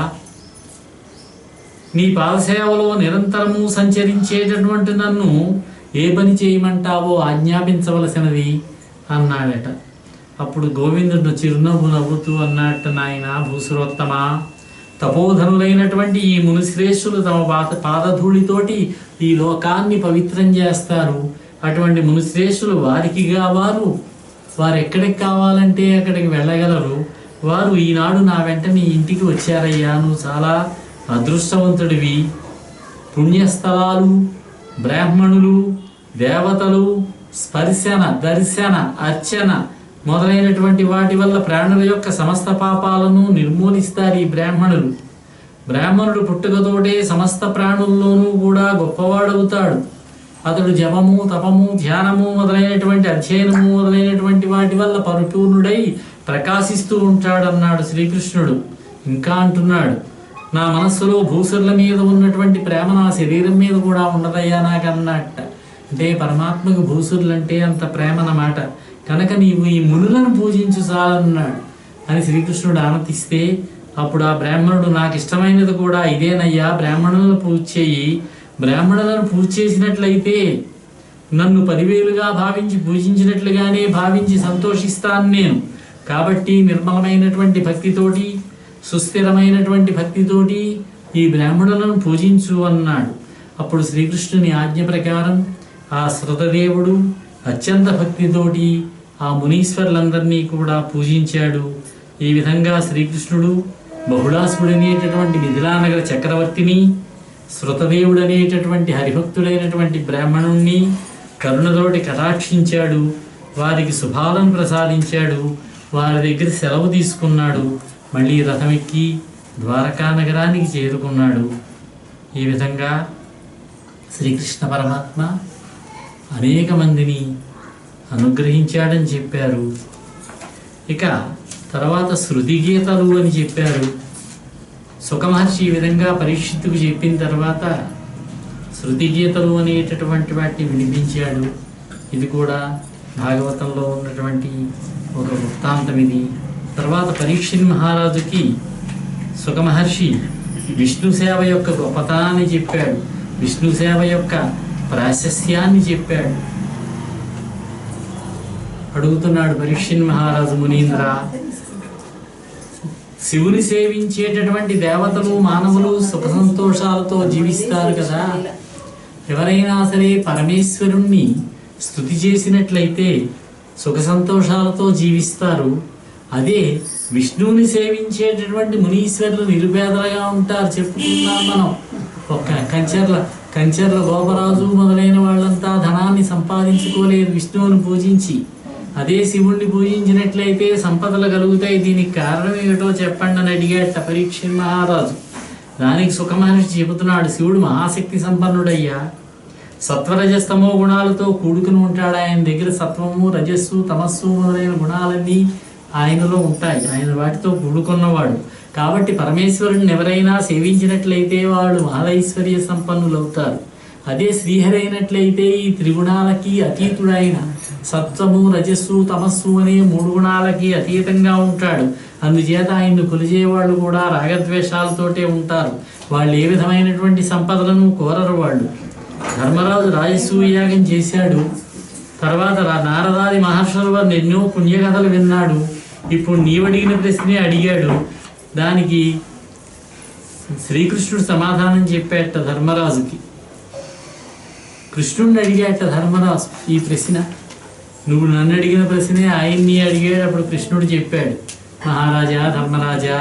నీ పాదసేవలో నిరంతరము సంచరించేటటువంటి నన్ను ఏ పని చేయమంటావో ఆజ్ఞాపించవలసినది అన్నాడట. అప్పుడు గోవిందుడు చిరునవ్వు నవ్వుతూ అన్నట్టు, నాయన భూసురోత్తమ, తపోధనులైనటువంటి ఈ మునిశ్రేష్ఠులు తమ పాదధూళితోటి ఈ లోకాన్ని పవిత్రం చేస్తారు. అటువంటి మునిశ్రేష్ఠులు వారికిగా వారు ఎక్కడికి కావాలంటే అక్కడికి వెళ్ళగలరు. వారు ఈనాడు నా వెంట నీ ఇంటికి వచ్చారయ్యా. నువ్వు చాలా అదృష్టవంతుడివి. పుణ్యస్థలాలు, బ్రాహ్మణులు, దేవతలు స్పర్శన, దర్శన, అర్చన మొదలైనటువంటి వాటి వల్ల ప్రాణుల యొక్క సమస్త పాపాలను నిర్మూలిస్తారు ఈ బ్రాహ్మణులు. బ్రాహ్మణుడు పుట్టుకతోటే సమస్త ప్రాణుల్లోనూ కూడా గొప్పవాడవుతాడు. అతడు జపము, తపము, ధ్యానము మొదలైనటువంటి అధ్యయనము మొదలైనటువంటి వాటి వల్ల పరిపూర్ణుడై ప్రకాశిస్తూ ఉంటాడన్నాడు శ్రీకృష్ణుడు. ఇంకా అంటున్నాడు, నా మనస్సులో భూసురుల మీద ఉన్నటువంటి ప్రేమ నా శరీరం మీద కూడా ఉండదయ్యా నాకన్నట్ట. అంటే పరమాత్మకు భూసురులంటే అంత ప్రేమ అన్నమాట. కనుక నీవు ఈ మునులను పూజించు చాలన్నాడు అని శ్రీకృష్ణుడు ఆనందిస్తే, అప్పుడు ఆ బ్రాహ్మణుడు, నాకు ఇష్టమైనది కూడా ఇదేనయ్యా, బ్రాహ్మణులను పూజ చేయి. బ్రాహ్మణులను పూజ చేసినట్లయితే నన్ను 10,000గా భావించి పూజించినట్లుగానే భావించి సంతోషిస్తాను నేను. కాబట్టి నిర్మలమైనటువంటి భక్తితోటి, సుస్థిరమైనటువంటి భక్తితోటి ఈ బ్రాహ్మణులను పూజించు అన్నాడు. అప్పుడు శ్రీకృష్ణుని ఆజ్ఞ ప్రకారం ఆ శృతదేవుడు అత్యంత భక్తితోటి ఆ మునీశ్వరులందరినీ కూడా పూజించాడు. ఈ విధంగా శ్రీకృష్ణుడు బహుళాసుడనేటటువంటి మిథిలానగర చక్రవర్తిని, శృతదేవుడనేటటువంటి హరిభక్తుడైనటువంటి బ్రాహ్మణుణ్ణి కరుణతోటి కటాక్షించాడు. వారికి శుభాలను ప్రసాదించాడు. వారి దగ్గర సెలవు తీసుకున్నాడు. మళ్ళీ రథమెక్కి ద్వారకా నగరానికి చేరుకున్నాడు. ఈ విధంగా శ్రీకృష్ణ పరమాత్మ అనేక మందిని అనుగ్రహించాడని చెప్పారు. ఇక తర్వాత శృతి గీతలు అని చెప్పారు. సుఖమహర్షి ఈ విధంగా పరీక్షిత్తుకు చెప్పిన తర్వాత శృతి గీతలు అనేటటువంటి వాటిని వినిపించాడు. ఇది కూడా భాగవతంలో ఉన్నటువంటి ఒక వృత్తాంతం ఇది. తర్వాత పరీక్షిత్ మహారాజుకి సుఖమహర్షి విష్ణు సేవ యొక్క గొప్పతనాన్ని చెప్పాడు. విష్ణు సేవ యొక్క ప్రాశస్యాన్ని చెప్పాడు. అడుగుతున్నాడు పరీక్షిత్ మహారాజు, మునీంద్ర, శివుని సేవించేటటువంటి దేవతలు, మానవులు సుఖ సంతోషాలతో జీవిస్తారు కదా. ఎవరైనా సరే పరమేశ్వరుణ్ణి స్తుతి చేసినట్లయితే సుఖ సంతోషాలతో జీవిస్తారు. అదే విష్ణువుని సేవించేటటువంటి మునీశ్వరులు నిరుపేదలుగా ఉంటారు. చెప్పుకున్నాం మనం. ఒక కంచెర్ల గోపరాజు మొదలైన వాళ్ళంతా ధనాన్ని సంపాదించుకోలేదు విష్ణువుని పూజించి. అదే శివుణ్ణి పూజించినట్లయితే సంపదలు కలుగుతాయి. దీనికి కారణం ఏమిటో చెప్పండి అని అడిగాట పరీక్షిత్ మహారాజు. దానికి సుఖమహర్షి చెబుతున్నాడు, శివుడు మహాశక్తి సంపన్నుడయ్యా. సత్వరజస్తమో గుణాలతో కూడుకుని ఉంటాడు. ఆయన దగ్గర సత్వము, రజస్సు, తమస్సు మొదలైన గుణాలన్నీ ఆయనలో ఉంటాయి. ఆయన వాటితో కూడుకున్నవాడు. కాబట్టి పరమేశ్వరుడిని ఎవరైనా సేవించినట్లయితే వాళ్ళు మహదైశ్వర్య సంపన్నులు అవుతారు. అదే శ్రీహరి అయినట్లయితే ఈ త్రిగుణాలకి అతీతుడైన సత్వము, రజస్సు, తమస్సు అనే 3 గుణాలకి అతీతంగా ఉంటాడు. అందుచేత ఆయన్ను కొలిచేవాళ్ళు కూడా రాగద్వేషాలతోటే ఉంటారు. వాళ్ళు ఏ విధమైనటువంటి సంపదలను కోరరు. వాళ్ళు ధర్మరాజు రాజసూయ యాగం చేశాడు. తర్వాత నారదాది మహర్షుల వారిని ఎన్నో పుణ్యకథలు విన్నాడు. ఇప్పుడు నీవడిగిన ప్రశ్నే అడిగాడు. దానికి శ్రీకృష్ణుడు సమాధానం చెప్పేట ధర్మరాజుకి. కృష్ణుడిని అడిగాట ధర్మరాజు ఈ ప్రశ్న. నువ్వు నన్ను అడిగిన ప్రశ్నే ఆయన్ని అడిగాడు. అప్పుడు కృష్ణుడు చెప్పాడు, మహారాజా, ధర్మరాజా,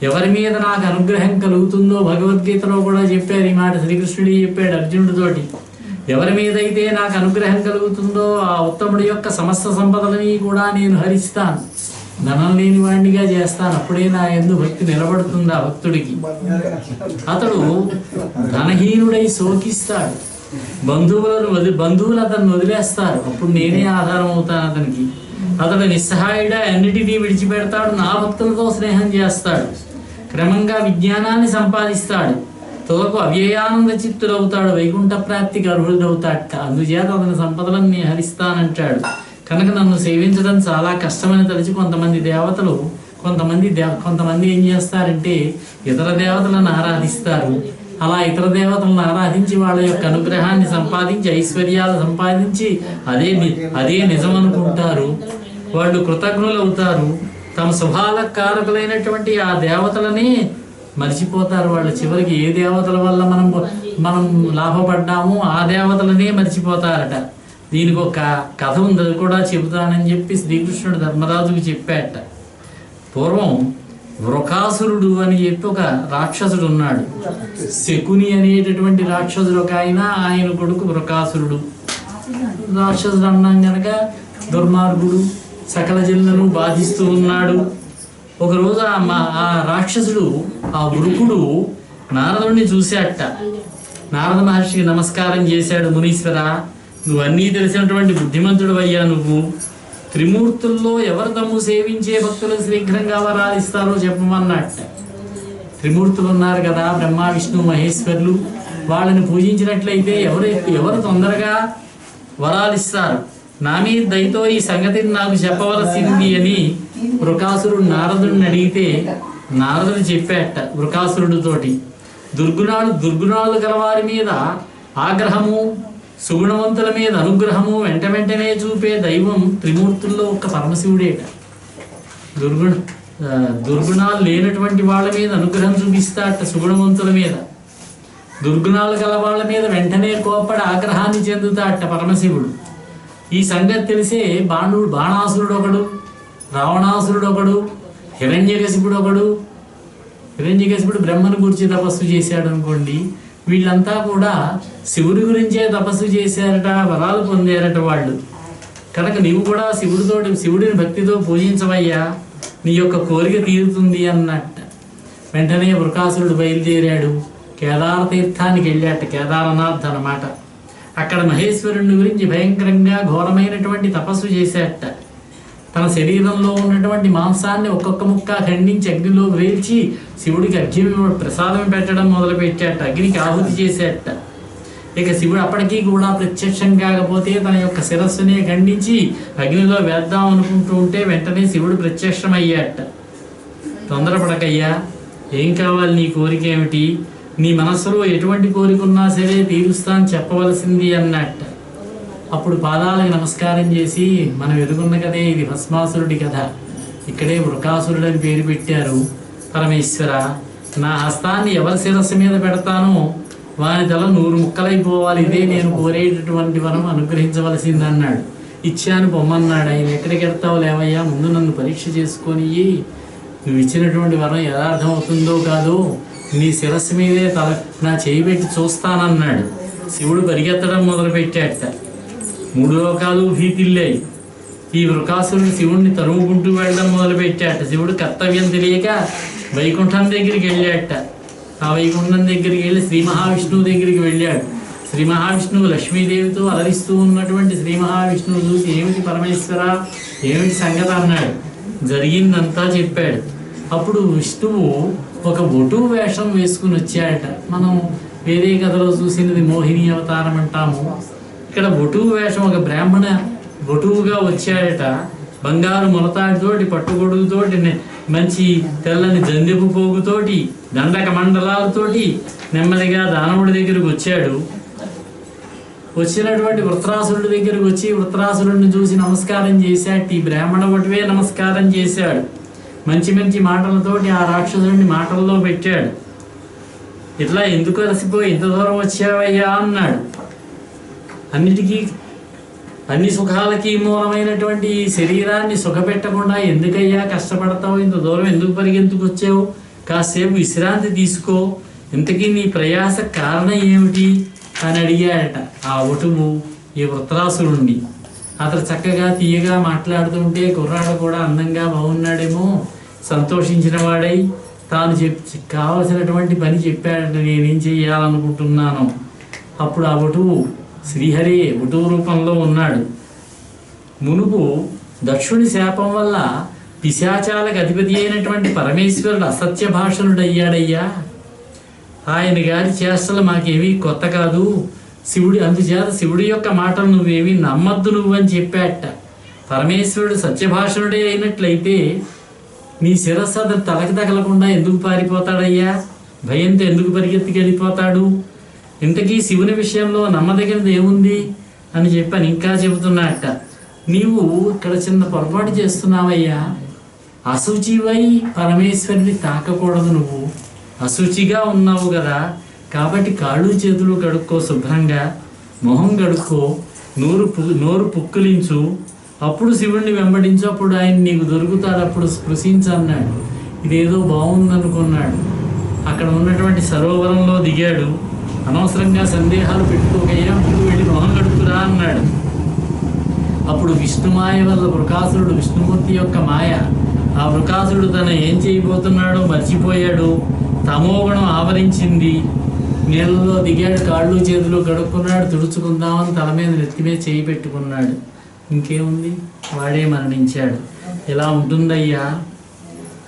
ఎవరి మీద నాకు అనుగ్రహం కలుగుతుందో భగవద్గీతలో కూడా చెప్పారు. ఈ మాట శ్రీకృష్ణుడు చెప్పాడు అర్జునుడితోటి. ఎవరి మీద అయితే నాకు అనుగ్రహం కలుగుతుందో ఆ ఉత్తముడి యొక్క సమస్త సంపదలని కూడా నేను హరిస్తాను, ధనం లేని వాడినిగా చేస్తాను. అప్పుడే నా యందు భక్తి నిలబడుతుంది ఆ భక్తుడికి. అతడు ధనహీనుడై శోకిస్తాడు. బంధువులు అతన్ని వదిలేస్తారు. అప్పుడు నేనే ఆధారం అవుతాను అతనికి. అతడు నిస్సహాయుడా అన్నిటినీ విడిచిపెడతాడు. నా భక్తులతో స్నేహం చేస్తాడు. క్రమంగా విజ్ఞానాన్ని సంపాదిస్తాడు. తుదకు అవ్యయానంద చిత్తుడవుతాడు. వైకుంఠ ప్రాప్తికి అర్హుడవుతాడట. అందుచేత అతని సంపదలను నేను హరిస్తానంటాడు. కనుక నన్ను సేవించడం చాలా కష్టమని తలిచి కొంతమంది దేవతలు కొంతమంది ఏం చేస్తారంటే ఇతర దేవతలను ఆరాధిస్తారు. అలా ఇతర దేవతలను ఆరాధించి వాళ్ళ యొక్క అనుగ్రహాన్ని సంపాదించి ఐశ్వర్యాలు సంపాదించి అదే నిజం అనుకుంటారు. వాళ్ళు కృతజ్ఞులు అవుతారు. తమ శుభాల కారకులైనటువంటి ఆ దేవతలని మర్చిపోతారు. వాళ్ళు చివరికి ఏ దేవతల వల్ల మనం లాభపడ్డామో ఆ దేవతలనే మర్చిపోతారట. దీనికి ఒక కథ ఉంది, అది కూడా చెబుతానని చెప్పి శ్రీకృష్ణుడు ధర్మరాజుకు చెప్పాట. పూర్వం వృకాసురుడు అని చెప్పి ఒక రాక్షసుడు ఉన్నాడు. శకుని అనేటటువంటి రాక్షసుడు ఒక ఆయన కొడుకు వృకాసురుడు. రాక్షసుడు అన్నాం గనక దుర్మార్గుడు, సకల జిల్లను బాధిస్తూ ఉన్నాడు. ఒకరోజు ఆ రాక్షసుడు, ఆ వృకుడు నారదుడిని చూశాట. నారద మహర్షికి నమస్కారం చేశాడు. మునీశ్వర, నువ్వన్నీ తెలిసినటువంటి బుద్ధిమంతుడు అయ్యా. నువ్వు త్రిమూర్తుల్లో ఎవరు తమ్ము సేవించే భక్తులు శీఘ్రంగా వరాలిస్తారో చెప్పమన్నట్ట. త్రిమూర్తులు ఉన్నారు కదా, బ్రహ్మ విష్ణు మహేశ్వరులు. వాళ్ళని పూజించినట్లయితే ఎవరు తొందరగా వరాలిస్తారు? నా మీద దయతో ఈ సంగతిని నాకు చెప్పవలసింది అని వృకాసురుడు నారదుడిని అడిగితే నారదుడు చెప్పాట వృకాసురుడితోటి. దుర్గుణాలు గలవారి మీద ఆగ్రహము, సుగుణవంతుల మీద అనుగ్రహము వెంటనే చూపే దైవం త్రిమూర్తుల్లో ఒక్క పరమశివుడేట. దుర్గుణాలు లేనటువంటి వాళ్ళ మీద అనుగ్రహం చూపిస్తాట సుగుణవంతుల మీద. దుర్గుణాలు గల వాళ్ళ మీద వెంటనే కోపడి ఆగ్రహాన్ని చెందుతాట పరమశివుడు. ఈ సంగతి తెలిసే బాణాసురుడు ఒకడు, రావణాసురుడు ఒకడు, హిరణ్యకశిపుడు ఒకడు. హిరణ్యకశిపుడు బ్రహ్మను గురించి తపస్సు చేశాడు అనుకోండి. వీళ్ళంతా కూడా శివుడి గురించే తపస్సు చేశారట, వరాలు పొందారట వాళ్ళు. కనుక నీవు కూడా శివుడిని భక్తితో పూజించవయ్యా, నీ యొక్క కోరిక తీరుతుంది అన్నట్ట. వెంటనే వృకాసురుడు బయలుదేరాడు. కేదార తీర్థానికి వెళ్ళాట. కేదారనాథ్ అన్నమాట. అక్కడ మహేశ్వరుని గురించి భయంకరంగా ఘోరమైనటువంటి తపస్సు చేశాట. తన శరీరంలో ఉన్నటువంటి మాంసాన్ని ఒక్కొక్క ముక్క ఖండించి అగ్నిలో వేల్చి శివుడికి ప్రసాదం పెట్టడం మొదలుపెట్టాట. అగ్నికి ఆహుతి చేసేట. ఇక శివుడు అప్పటికీ కూడా ప్రత్యక్షం కాకపోతే తన యొక్క శిరస్సునే ఖండించి అగ్నిలో వేద్దాం అనుకుంటూ ఉంటే వెంటనే శివుడు ప్రత్యక్షమయ్యాట. తొందరపడకయ్యా, ఏం కావాలి, నీ కోరిక ఏమిటి? నీ మనస్సులో ఎటువంటి కోరిక ఉన్నా సరే తీరుస్తాను చెప్పవలసింది అన్నట్ట. అప్పుడు పాదాలకు నమస్కారం చేసి, మనం ఎదుగున్న కదే ఇది భస్మాసురుడి కథ, ఇక్కడే వృకాసురుడు అని పేరు పెట్టారు. పరమేశ్వర, నా హస్తాన్ని ఎవరి శిరస్సు మీద పెడతానో వాని తల 100 ముక్కలైపోవాలి. ఇదే నేను కోరేటటువంటి వరం అనుగ్రహించవలసింది అన్నాడు. ఇచ్చాను పొమ్మన్నాడు. ఆయన ఎక్కడికి వెళ్తావు లేవయ్యా, ముందు నన్ను పరీక్ష చేసుకొని నువ్వు ఇచ్చినటువంటి వరం యథార్థం అవుతుందో కాదో నీ శిరస్సు మీదే నా చేయి పెట్టి చూస్తానన్నాడు. శివుడు పరిగెత్తడం మొదలుపెట్టాట. 3 లోకాలు భీతిల్లాయి. ఈ వృకాసురుడు శివుడిని తరుముకుంటూ వెళ్ళడం మొదలుపెట్టాట. శివుడు కర్తవ్యం తెలియక వైకుంఠం దగ్గరికి వెళ్ళాట. ఆ వైకుంఠం దగ్గరికి వెళ్ళి శ్రీ మహావిష్ణువు దగ్గరికి వెళ్ళాడు. శ్రీ మహావిష్ణువు లక్ష్మీదేవితో అలరిస్తూ ఉన్నటువంటి శ్రీ మహావిష్ణువు చూసి, ఏమిటి పరమేశ్వర, ఏమిటి సంగతి అన్నాడు. జరిగిందంతా చెప్పాడు. అప్పుడు విష్ణువు ఒక బొటువు వేషం వేసుకుని వచ్చాడట. మనం వేరే కథలో చూసినది మోహిని అవతారం అంటాము. ఇక్కడ బొటువు వేషం, ఒక బ్రాహ్మణ బొటువుగా వచ్చాడట. బంగారు మొలతాడితోటి, పట్టుగొడుగుతోటి, మంచి తెల్లని జందెపు పోగుతోటి, దండక మండలాలతోటి నెమ్మదిగా దానవుడి దగ్గరకు వచ్చాడు. వచ్చినటువంటి వృత్రాసురుడి దగ్గరకు వచ్చి వృత్రాసురుడిని చూసి నమస్కారం చేశాడు. ఈ బ్రాహ్మణ బొటువే నమస్కారం చేశాడు. మంచి మంచి మాటలతోటి ఆ రాక్షసుడిని మాటల్లో పెట్టాడు. ఇట్లా ఎందుకు అలసిపోయి ఇంత దూరం వచ్చావయ్యా అన్నాడు. అన్ని సుఖాలకి మూలమైనటువంటి ఈ శరీరాన్ని సుఖపెట్టకుండా ఎందుకయ్యా కష్టపడతావు, ఇంత దూరం ఎందుకు పరిగెత్తుకొచ్చావు, కాసేపు విశ్రాంతి తీసుకో, ఇంతకీ నీ ప్రయాస కారణం ఏమిటి అని అడిగాడట ఆ వటువు ఈ వృత్రాసురుణ్ణి. అతను చక్కగా తీయగా మాట్లాడుతుంటే కుర్రాడు కూడా అందంగా బాగున్నాడేమో సంతోషించిన వాడై తాను కావలసినటువంటి పని చెప్పాడట. నేనేం చెయ్యాలనుకుంటున్నాను. అప్పుడు ఆ వటువు శ్రీహరి వటువు రూపంలో ఉన్నాడు. మునుపు దక్షుని శాపం వల్ల పిశాచాలకు అధిపతి అయినటువంటి పరమేశ్వరుడు అసత్య భాషణుడయ్యాడయ్యా. ఆయన గారి చేష్టలు మాకేమీ కొత్త కాదు. అందుచేత శివుడి యొక్క మాటలు నువ్వేమీ నమ్మద్దు నువ్వని చెప్పాట. పరమేశ్వరుడు సత్యభాషణుడే అయినట్లయితే నీ శిరస్సు అతను తలకి తగలకుండా ఎందుకు పారిపోతాడయ్యా, భయంతో ఎందుకు పరిగెత్తికెళ్ళిపోతాడు? ఇంతకీ శివుని విషయంలో నమ్మదగినది ఏముంది అని చెప్పని ఇంకా చెబుతున్నట్ట. నీవు ఇక్కడ చిన్న పొరపాటు చేస్తున్నావయ్యా. అశుచివై పరమేశ్వరుని తాకకూడదు. నువ్వు అశుచిగా ఉన్నావు కదా, కాబట్టి కాళ్ళు చేతులు కడుక్కో, శుభ్రంగా మొహం కడుక్కో, నోరు పుక్కిలించు, అప్పుడు శివుడిని వెంబడించు, అప్పుడు ఆయన నీకు దొరుకుతాడు, అప్పుడు స్పృశించు అన్నాడు. ఇదేదో బాగుందనుకున్నాడు. అక్కడ ఉన్నటువంటి సరోవరంలో దిగాడు. అనవసరంగా సందేహాలు పెట్టుకోకయ్యా, ముందు వెళ్ళి మొహం కడుక్కు తీసుకురా అన్నాడు. అప్పుడు విష్ణుమాయ వల్ల వృకాసురుడు, విష్ణుమూర్తి యొక్క మాయ, ఆ వృకాసురుడు తను ఏం చేయబోతున్నాడో మర్చిపోయాడు. తమోగుణం ఆవరించింది. నీళ్ళలో దిగాడు, కాళ్ళు చేతులు కడుక్కున్నాడు, తుడుచుకుందామని తల మీద నెత్తి మీద చేయి పెట్టుకున్నాడు. ఇంకేముంది, వాడే మరణించాడు. ఇలా ఉంటుందయ్యా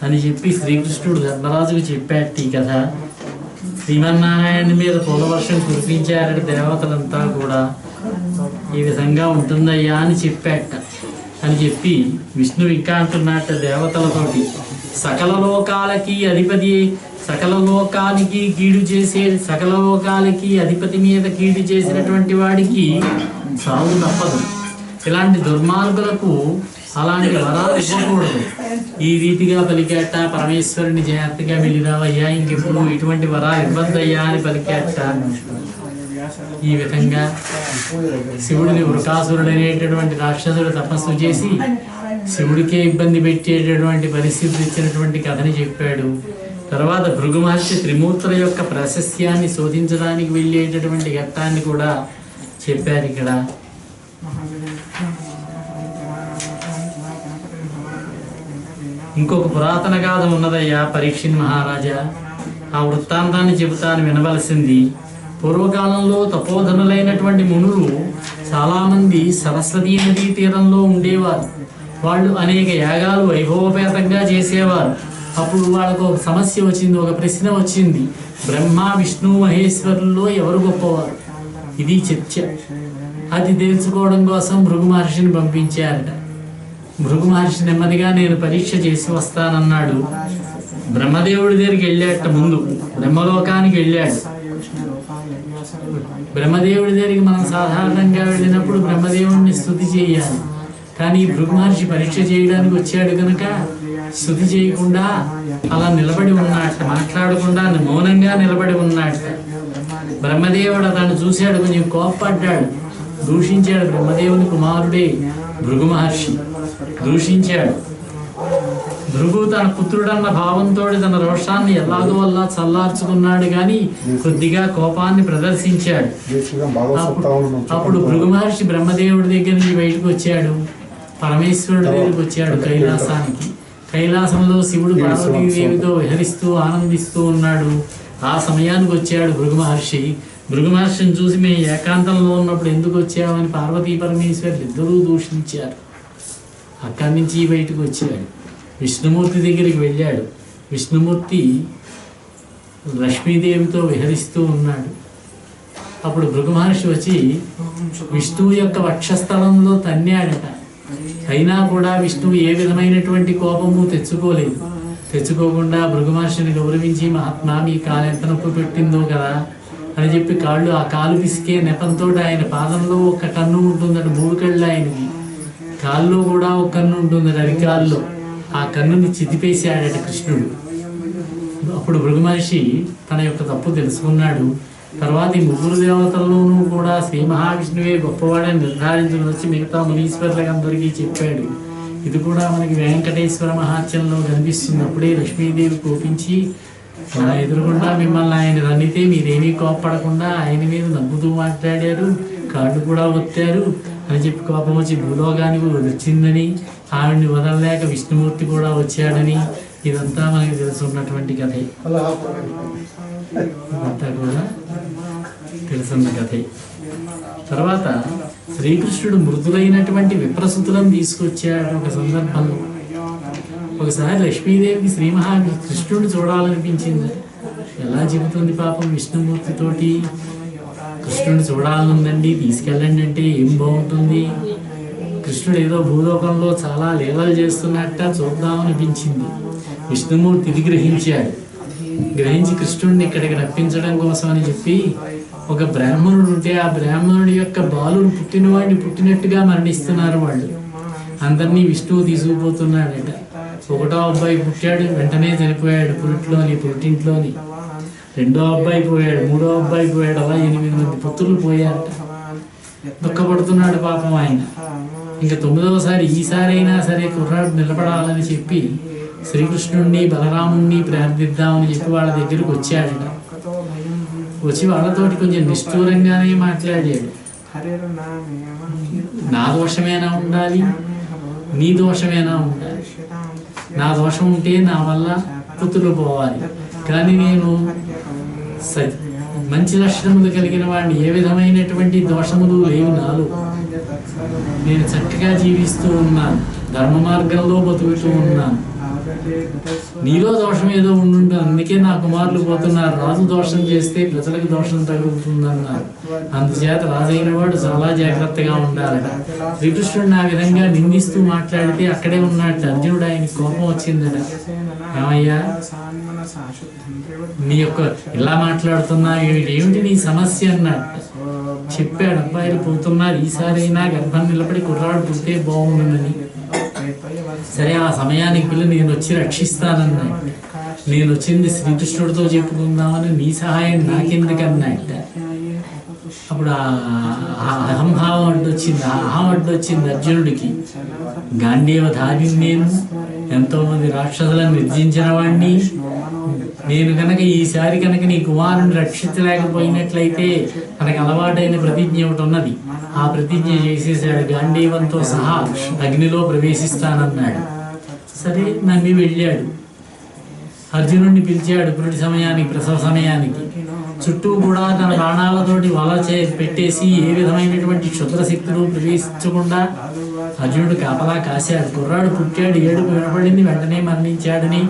అని చెప్పి శ్రీకృష్ణుడు ధర్మరాజుకు చెప్పాడు ఈ కథ. శ్రీమన్నారాయణ మీద పూలవర్షం కురిపించారట దేవతలంతా కూడా. ఈ విధంగా ఉంటుందయ్యా అని చెప్పాట. అని చెప్పి విష్ణువు ఇంకా అంటున్నట్ట దేవతలతోటి, సకల లోకాలకి అధిపతి, సకల లోకానికి కీడు చేసే, సకల లోకాలకి అధిపతి మీద కీడు చేసినటువంటి వాడికి సాగు తప్పదు. ఇలాంటి దుర్మార్గులకు అలాంటి వరాలు ఇవ్వకూడదు. ఈ రీతిగా పలికేట. పరమేశ్వరుని జాగ్రత్తగా వెళ్ళిరావయ్యా, ఇంకెప్పుడు ఇటువంటి వరాలు ఇవ్వద్దయ్యా అని పలికేట. ఈ విధంగా శివుడిని వృకాసురుడు అనేటటువంటి రాక్షసుడు తపస్సు చేసి శివుడికే ఇబ్బంది పెట్టేటటువంటి పరిస్థితి ఇచ్చినటువంటి కథని చెప్పాడు. తర్వాత భృగు మహర్షి త్రిమూర్తుల యొక్క ప్రాశస్త్యాన్ని శోధించడానికి వెళ్ళేటటువంటి ఘట్టాన్ని కూడా చెప్పారు ఇక్కడ. ఇంకొక పురాతన గాథ ఉన్నదయ్యా పరీక్షిత్ మహారాజా. ఆ వృత్తాంతాన్ని చెబుతాను, వినవలసింది. పూర్వకాలంలో తపోధనులైనటువంటి మునులు చాలామంది సరస్వతీ నదీ తీరంలో ఉండేవారు. వాళ్ళు అనేక యాగాలు వైభవపేతంగా చేసేవారు. అప్పుడు వాళ్ళకు ఒక సమస్య వచ్చింది, ఒక ప్రశ్న వచ్చింది. బ్రహ్మ విష్ణు మహేశ్వరుల్లో ఎవరు గొప్పవారు? ఇది చర్చ. అది తెలుసుకోవడం కోసం భృగు మహర్షిని పంపించారట. భృగు మహర్షి నెమ్మదిగా నేను పరీక్ష చేసి వస్తానన్నాడు. బ్రహ్మదేవుడి దగ్గరికి వెళ్ళాట. ముందు బ్రహ్మలోకానికి వెళ్ళాడు. బ్రహ్మదేవుడి దగ్గరికి మనం సాధారణంగా వెళ్ళినప్పుడు బ్రహ్మదేవుడిని స్తుతి చేయాలి. కానీ భృగు మహర్షి పరీక్ష చేయడానికి వచ్చాడు కనుక స్తుతి చేయకుండా అలా నిలబడి ఉన్నట్ట, మాట్లాడకుండా మౌనంగా నిలబడి ఉన్నట్ట. బ్రహ్మదేవుడు అతను చూశాడు, కొంచెం కోప్పడ్డాడు, దూషించాడు. బ్రహ్మదేవుని కుమారుడే భృగు మహర్షి దూషించాడు. భృగు తన పుత్రుడన్న భావంతో తన రోషాన్ని ఎలాగో వల్ల చల్లార్చుకున్నాడు, కానీ కొద్దిగా కోపాన్ని ప్రదర్శించాడు. అప్పుడు భృగు మహర్షి బ్రహ్మదేవుడి దగ్గర నుంచి బయటకు వచ్చాడు, పరమేశ్వరుడి దగ్గరికి వచ్చాడు కైలాసానికి. కైలాసంలో శివుడు పార్వతీదేవితో విహరిస్తూ ఆనందిస్తూ ఉన్నాడు. ఆ సమయానికి వచ్చాడు భృగు మహర్షి. భృగు మహర్షిని చూసి మేము ఏకాంతంలో ఉన్నప్పుడు ఎందుకు వచ్చామని పార్వతీ పరమేశ్వరులు ఇద్దరూ దూషించారు. అక్కడి నుంచి బయటకు వచ్చాడు. విష్ణుమూర్తి దగ్గరికి వెళ్ళాడు. విష్ణుమూర్తి లక్ష్మీదేవితో విహరిస్తూ ఉన్నాడు. అప్పుడు భృగు మహర్షి వచ్చి విష్ణువు యొక్క వక్షస్థలంలో తన్నాడట. అయినా కూడా విష్ణువు ఏ విధమైనటువంటి కోపము తెచ్చుకోకుండా భృగు మహర్షిని గౌరవించి, మహాత్మా మీ కాలు ఎంత నొప్పి పెట్టిందో కదా అని చెప్పి ఆ కాలు పిసికే నెపంతో ఆయన పాదంలో ఒక కన్ను ఉంటుందట, 3 కళ్ళు ఆయనకి. కాల్లో కూడా ఒక కన్ను ఉంటుందట, అరికాల్లో. ఆ కన్నుని చితిపేశాడట కృష్ణుడు. అప్పుడు భృగు మహర్షి తన యొక్క తప్పు తెలుసుకున్నాడు. తర్వాత ఈ 3 దేవతల్లోనూ కూడా శ్రీ మహావిష్ణువే గొప్పవాడని నిర్ధారించిన వచ్చి మిగతా మునీశ్వరులకు అందరికీ చెప్పాడు. ఇది కూడా మనకి వెంకటేశ్వర మహాత్యంలో కనిపిస్తుంది. అప్పుడే లక్ష్మీదేవి కోపించి, నా ఎదురుగుండా మిమ్మల్ని ఆయన రన్నితే మీరేమీ కోప్పడకుండా ఆయన మీద నవ్వుతూ మాట్లాడారు, కాళ్ళు కూడా ఒత్తారు అని చెప్పి కోపం వచ్చి భూలోకానికి వచ్చిందని, ఆవిడ్ని వదలలేక విష్ణుమూర్తి కూడా వచ్చాడని, ఇదంతా మనకి తెలుసున్నటువంటి కథే. ఇదంతా కూడా తెలుసున్న కథే. తర్వాత శ్రీకృష్ణుడు మృదులైనటువంటి విప్రసుతులను తీసుకొచ్చాడు. ఒక సందర్భంలో ఒకసారి లక్ష్మీదేవికి శ్రీ కృష్ణుడు చూడాలనిపించింది. ఎలా చెబుతుంది పాపం విష్ణుమూర్తితోటి, కృష్ణుడు చూడాలనుందండి, తీసుకెళ్ళండి అంటే ఏం బాగుంటుంది. కృష్ణుడు ఏదో భూలోకంలో చాలా లీలలు చేస్తున్నట్ట చూద్దామనిపించింది. విష్ణుమూర్తి ఇది గ్రహించి కృష్ణుడిని ఇక్కడికి రప్పించడం కోసం అని చెప్పి ఒక బ్రాహ్మణుడు ఉంటే ఆ బ్రాహ్మణుడి యొక్క బాలుడు పుట్టినవాడిని పుట్టినట్టుగా మరణిస్తున్నారు వాళ్ళు. అందరినీ విష్ణువు తీసుకుపోతున్నాడట. 1వ అబ్బాయి పుట్టాడు, వెంటనే చనిపోయాడు పుట్టింట్లోని. 2వ అబ్బాయి పోయాడు, 3వ అబ్బాయి పోయాడు. అలా 8 మంది పుత్రులు పోయారట. దుఃఖపడుతున్నాడు పాపం ఆయన. ఇంకా 9వసారి ఈసారైనా సరే కుర్రాడు నిలబడాలని చెప్పి శ్రీకృష్ణుడిని బలరాముణ్ణి ప్రార్థిద్దామని చెప్పి వాళ్ళ దగ్గరికి వచ్చాడట. వచ్చి వాళ్ళతోటి కొంచెం నిష్ఠూరంగానే మాట్లాడాడు. నా దోషమేనా ఉండాలి, నీ దోషమేనా ఉండాలి? నా దోషం ఉంటే నా వల్ల పుత్రులు పోవాలి, కానీ నేను మంచి లక్షణములు కలిగిన వాడిని, ఏ విధమైనటువంటి దోషములు లేవు నాలో. నేను చక్కగా జీవిస్తూ ఉన్నాను, ధర్మ మార్గంలో బతుకుతూ ఉన్నాను. నీలో దోషం ఏదో ఉండుంటుంది, అందుకే నా కుమారులు పోతున్నారు. రాజు దోషం చేస్తే ప్రజలకు దోషం తగులుతుందన్నారు. అందుచేత రాజైన వాడు చాలా జాగ్రత్తగా ఉండాలట. శ్రీకృష్ణుడు ఆ విధంగా నిందిస్తూ మాట్లాడితే అక్కడే ఉన్నట్టు అర్జునుడు ఆయన కోపం వచ్చిందట. ఏమయ్యా, నీ యొక్క ఇలా మాట్లాడుతున్నా ఏమిటి నీ సమస్య అన్నట్టు చెప్పాడు. అబ్బాయిలు పోతున్నారు, ఈసారైనా గర్భం నిలబడి కుర్రాడు పుట్టే బాగుందని. సరే, ఆ సమయానికి పిల్ల నేను వచ్చి రక్షిస్తానన్నాడు. నేను వచ్చింది శ్రీకృష్ణుడితో చెప్పుకుందామని, నీ సహాయం నాకెందుకన్నట్ట. అప్పుడు అహంభావం అడ్డొచ్చింది, అహం అడ్డొచ్చింది అర్జునుడికి. గాంధీవధారిని నేను, ఎంతో మంది రాక్షసులను నిర్జించిన వాడిని నేను కనుక ఈసారి కనుక నీ కుమారుని రక్షించలేకపోయినట్లయితే తనకు అలవాటైన ప్రతిజ్ఞ ఒకటి ఉన్నది, ఆ ప్రతిజ్ఞ చేసేసాడు. గాంధీవంతో సహా అగ్నిలో ప్రవేశిస్తానన్నాడు. సరే, నమ్మి వెళ్ళాడు. అర్జునుడిని పిలిచాడు పురుటి సమయానికి, ప్రసవ సమయానికి. చుట్టూ కూడా తన బాణాలతోటి వల పెట్టేసి ఏ విధమైనటువంటి క్షుద్ర శక్తులు ప్రవేశించకుండా అర్జునుడు కాపలా కాశాడు. కుర్రాడు పుట్టాడు, ఏడుపు వినపడింది, వెంటనే మరణించాడని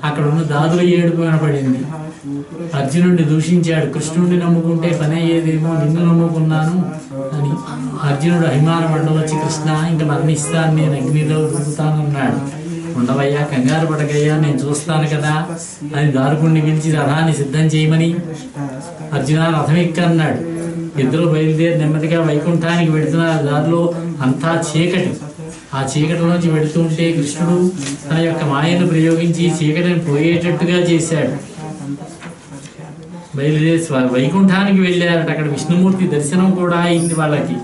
అక్కడ ఉన్న దాదుల ఏడుపు వినపడింది. అర్జునుడిని దూషించాడు. కృష్ణుడిని నమ్ముకుంటే పని అయ్యేదేమో, నిన్ను నమ్ముకున్నాను అని. అర్జునుడు అభిమానం అడ్డవచ్చి, కృష్ణ ఇంకా మరణిస్తాను, నేను అగ్నిలో దూకుతానన్నాడు. ఉండవయ్యా, కంగారు పడకయ్యా, నేను చూస్తాను కదా అని దారుకుణ్ణి పిలిచి రథాన్ని సిద్ధం చేయమని, అర్జున రథం ఎక్కన్నాడు. ఇద్దరు బయలుదేరి నెమ్మదిగా వైకుంఠానికి వెళుతున్నారు. దారిలో అంతా చీకటి. ఆ చీకటిలోంచి వెళుతూ ఉంటే కృష్ణుడు తన యొక్క మాయను ప్రయోగించి చీకటిని పోయేటట్టుగా చేశాడు. బయలుదేరి వైకుంఠానికి వెళ్ళారట. అక్కడ విష్ణుమూర్తి దర్శనం కూడా అయింది వాళ్ళకి.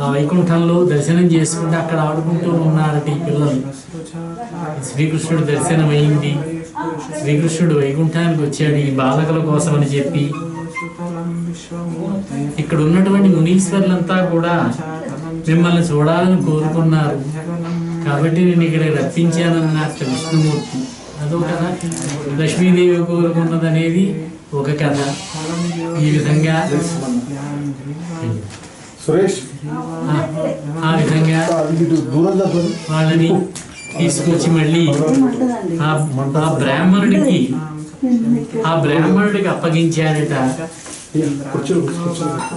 ఆ వైకుంఠంలో దర్శనం చేసుకుంటే అక్కడ ఆడుకుంటూ ఉన్నారట ఈ పిల్లలు. శ్రీకృష్ణుడు దర్శనం అయింది. శ్రీకృష్ణుడు వైకుంఠానికి వచ్చాడు ఈ బాలకుల కోసం అని చెప్పి. ఇక్కడ ఉన్నటువంటి మునీశ్వర్లంతా కూడా మిమ్మల్ని చూడాలని కోరుకున్నారు, కాబట్టి నేను ఇక్కడ రప్పించానన్నట్టు విష్ణుమూర్తి. అదో కథ. లక్ష్మీదేవి కోరుకున్నది అనేది ఒక కథ. ఈ విధంగా ఆ విధంగా వాళ్ళని తీసుకొచ్చి మళ్ళీ ఆ బ్రాహ్మణుడికి అప్పగించాడట.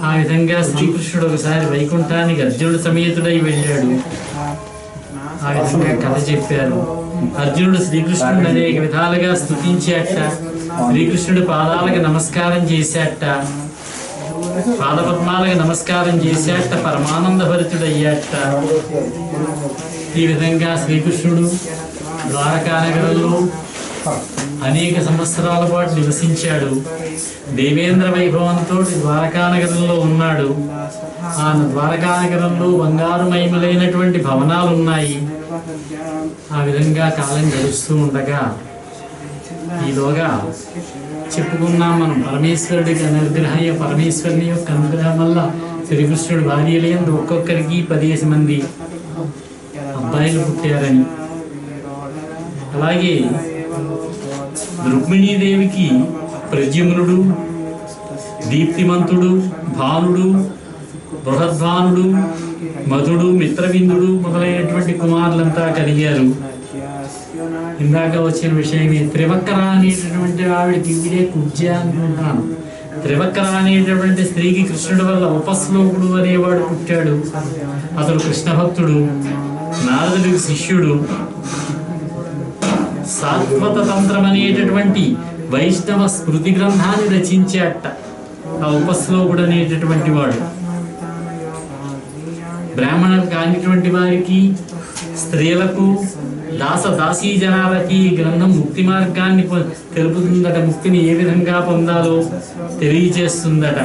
ఆ విధంగా శ్రీకృష్ణుడు ఒకసారి వైకుంఠానికి అర్జునుడు సమేతుడై వెళ్ళాడు. ఆ విధంగా కథ చెప్పారు. అర్జునుడు శ్రీకృష్ణుడు అనేక విధాలుగా స్తుతించాట. శ్రీకృష్ణుడి పాదాలకు నమస్కారం చేశాట, పాదపద్మాలకు నమస్కారం చేశాట, పరమానంద భరితుడయ్యాట. ఈ విధంగా శ్రీకృష్ణుడు ద్వారకానగరంలో అనేక సంవత్సరాల పాటు నివసించాడు. దేవేంద్ర వైభవంతో ద్వారకానగరంలో ఉన్నాడు. ఆ ద్వారకానగరంలో బంగారు మహిమలైనటువంటి భవనాలు ఉన్నాయి. ఆ విధంగా కాలం గడుస్తూ ఉండగా ఈలోగా చెప్పుకున్నాం మనం, పరమేశ్వరుడికి అనుగ్రహం, పరమేశ్వరుని యొక్క అనుగ్రహం వల్ల శ్రీకృష్ణుడు భార్యలందు ఒక్కొక్కరికి 10 మంది అబ్బాయిలు పుట్టారని. అలాగే రుక్మిణీదేవికి ప్రద్యుమ్నుడు, దీప్తిమంతుడు, భానుడు, బృహద్భానుడు, మధుడు, మిత్రవిందుడు మొదలైనటువంటి కుమారులంతా కలిగారు. ఇందాక వచ్చిన విషయమే. త్రివక్కర అనేటటువంటి ఆవిడకి ఇవిడే కుబ్జ అనుకుంటున్నాను. త్రివక్కర అనేటటువంటి స్త్రీకి కృష్ణుడి వల్ల ఉపశ్లోకుడు అనేవాడు పుట్టాడు. అతడు కృష్ణ భక్తుడు, నారదుడికి శిష్యుడు. సాత్వత తంత్రం అనేటటువంటి వైష్ణవ స్మృతి గ్రంథాన్ని రచించాట ఆ ఉపశ్లోకుడు అనేటటువంటి వాడు. బ్రాహ్మణులు కానిటువంటి వారికి, స్త్రీలకు, దాసీ జనాలకి ఈ గ్రంథం ముక్తి మార్గాన్ని తెలుపుతుందట. ముక్తిని ఏ విధంగా పొందాలో తెలియజేస్తుందట.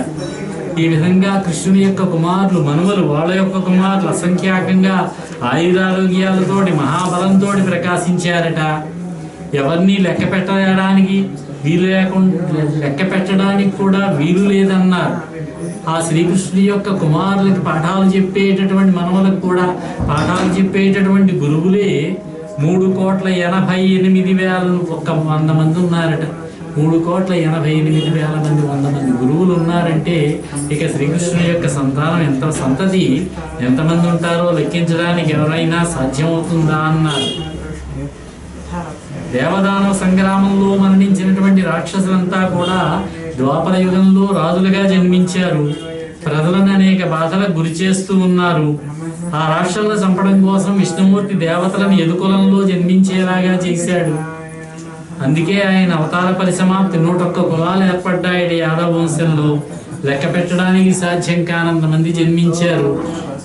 ఈ విధంగా కృష్ణుని యొక్క కుమారులు, మనుమలు, వాళ్ళ యొక్క కుమారులు అసంఖ్యాకంగా ఆయురారోగ్యాలతోటి మహాబలంతో ప్రకాశించారట. ఎవరిని లెక్క పెట్టడానికి వీలు లేకుండా లెక్క పెట్టడానికి కూడా వీలు లేదన్నారు. ఆ శ్రీకృష్ణుడి యొక్క కుమారులకి పాఠాలు చెప్పేటటువంటి మనవలకు కూడా పాఠాలు చెప్పేటటువంటి గురువులే 3,88,100 మంది ఉన్నారట. 3,88,100 మంది గురువులు ఉన్నారంటే ఇక శ్రీకృష్ణుడి యొక్క సంతతి ఎంతమంది ఉంటారో లెక్కించడానికి ఎవరైనా సాధ్యమవుతుందా అన్నారు. దేవదానవ సంగ్రామంలో మరణించినటువంటి రాక్షసులంతా కూడా ద్వాపర యుగంలో రాజులుగా జన్మించారు. ప్రజలను అనేక బాధలకు గురి చేస్తూ ఉన్నారు. ఆ రాక్షసులను చంపడం కోసం విష్ణుమూర్తి దేవతలను యదుకులంలో జన్మించేలాగా చేశాడు. అందుకే ఆయన అవతార పరిసమాప్తి 101 కులాలు ఏర్పడ్డాయి యాదవ వంశంలో. లెక్క పెట్టడానికి సాధ్యం కానంత మంది జన్మించారు.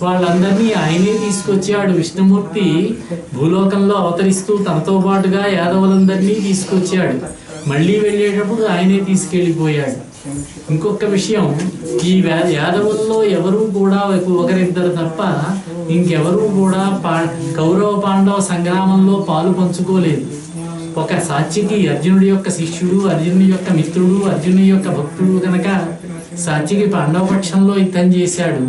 వాళ్ళందరినీ ఆయనే తీసుకొచ్చాడు. విష్ణుమూర్తి భూలోకంలో అవతరిస్తూ తనతో పాటుగా యాదవులందరినీ తీసుకొచ్చాడు. మళ్ళీ వెళ్ళేటప్పుడు ఆయనే తీసుకెళ్ళిపోయాడు. ఇంకొక విషయం, ఈ యాదవుల్లో ఎవరూ కూడా ఒకరిద్దరు తప్ప ఇంకెవరూ కూడా కౌరవ పాండవ సంగ్రామంలో పాలు పంచుకోలేదు. ఒక సాత్యకి అర్జునుడి యొక్క శిష్యుడు, అర్జునుడి యొక్క మిత్రుడు, అర్జునుడి యొక్క భక్తుడు కనుక సాత్యకి పాండవ పక్షంలో యుద్ధం చేశాడు.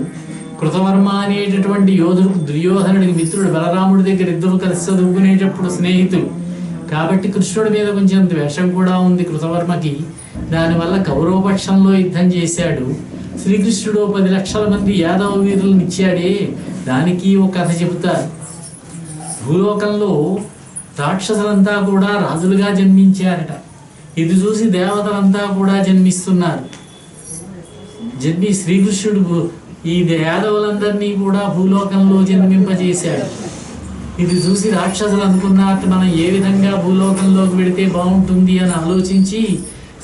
కృతవర్మ అనేటటువంటి యోధుడు దుర్యోధనుడికి మిత్రుడు, బలరాముడి దగ్గర ఇద్దరు కలిసి చదువుకునేటప్పుడు స్నేహితుడు. కాబట్టి కృష్ణుడి మీద కొంచెం ద్వేషం కూడా ఉంది కృతవర్మకి. దానివల్ల కౌరవ పక్షంలో యుద్ధం చేశాడు. శ్రీకృష్ణుడు 10 లక్షల మంది యాదవ వీరులను ఇచ్చాడే, దానికి ఒక కథ చెబుతారు. భూలోకంలో రాక్షసులంతా కూడా రాజులుగా జన్మించారట. ఇది చూసి దేవతలంతా కూడా జన్మిస్తున్నారు. శ్రీకృష్ణుడు ఈ యాదవులందరినీ కూడా భూలోకంలో జన్మింపజేశాడు. ఇది చూసి రాక్షసులు అనుకున్నట్టు మనం ఏ విధంగా భూలోకంలోకి వెళితే బాగుంటుంది అని ఆలోచించి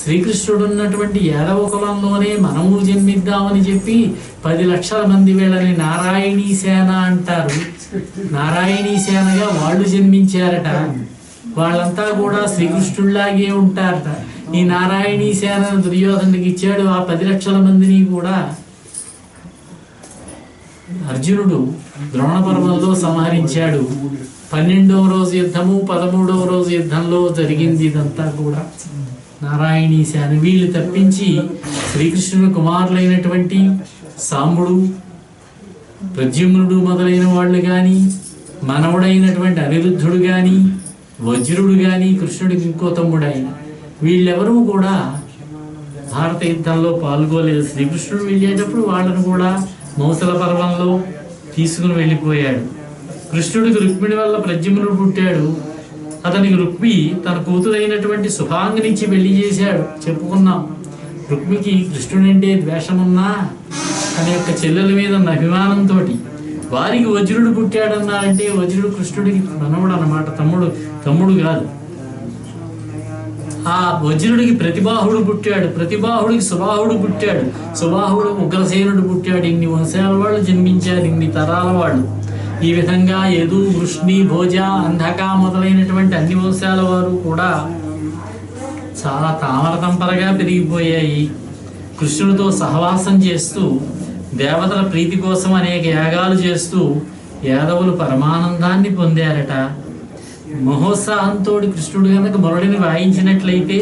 శ్రీకృష్ణుడు ఉన్నటువంటి యాదవ కులంలోనే మనము జన్మిద్దామని చెప్పి 10 లక్షల మంది వీళ్ళని నారాయణీ సేన అంటారు. నారాయణీ సేనగా వాళ్ళు జన్మించారట. వాళ్ళంతా కూడా శ్రీకృష్ణుడిలాగే ఉంటారట. ఈ నారాయణీ సేనను దుర్యోధనుడికి ఇచ్చాడు. ఆ 10 లక్షల మందిని కూడా అర్జునుడు ద్రోణ పర్వంలో సంహరించాడు. 12వ రోజు యుద్ధము, 13వ రోజు యుద్ధంలో జరిగింది. ఇదంతా కూడా నారాయణీ సేన. వీళ్ళు తప్పించి శ్రీకృష్ణుడు కుమారులైనటువంటి సాంబుడు, ప్రద్యుమ్నుడు మొదలైన వాళ్ళు కానీ, మనవుడైనటువంటి అనిరుద్ధుడు కానీ, వజ్రుడు కానీ, కృష్ణుడికి ఇంకో తమ్ముడైన వీళ్ళెవరూ కూడా భారత యుద్ధంలో పాల్గొలేదు. శ్రీకృష్ణుడు వెళ్ళేటప్పుడు వాళ్ళను కూడా మౌసల పర్వంలో తీసుకుని వెళ్ళిపోయాడు. కృష్ణుడికి రుక్మిణి వల్ల ప్రద్యుమ్నుడు పుట్టాడు. అతనికి రుక్మి తన కూతురైనటువంటి శుభాంగినిచ్చి పెళ్లి చేశాడు. చెప్పుకున్నాం. రుక్మికి కృష్ణుడంటే ద్వేషమున్నా తన యొక్క చెల్లెల మీద ఉన్న అభిమానంతో వారికి వజ్రుడు పుట్టాడన్నారంటే వజ్రుడు కృష్ణుడికి మనవుడు అన్నమాట, తమ్ముడు కాదు. ఆ వజ్రుడికి ప్రతిబాహుడు పుట్టాడు. ప్రతిబాహుడికి సుబాహుడు పుట్టాడు. సుబాహుడు ఉగ్రసేనుడు పుట్టాడు. ఇన్ని వంశాల వాళ్ళు జన్మించారు, ఇన్ని తరాల వాళ్ళు. ఈ విధంగా యదు, వృష్ణి, భోజ, అంధక మొదలైనటువంటి అన్ని వంశాల వారు కూడా చాలా తామరతంపరగా పెరిగిపోయాయి. కృష్ణుడితో సహవాసం చేస్తూ దేవతల ప్రీతి కోసం అనేక యాగాలు చేస్తూ యాదవులు పరమానందాన్ని పొందారట. మహోత్సాహంతో కృష్ణుడు కనుక మురళిని వాయించినట్లయితే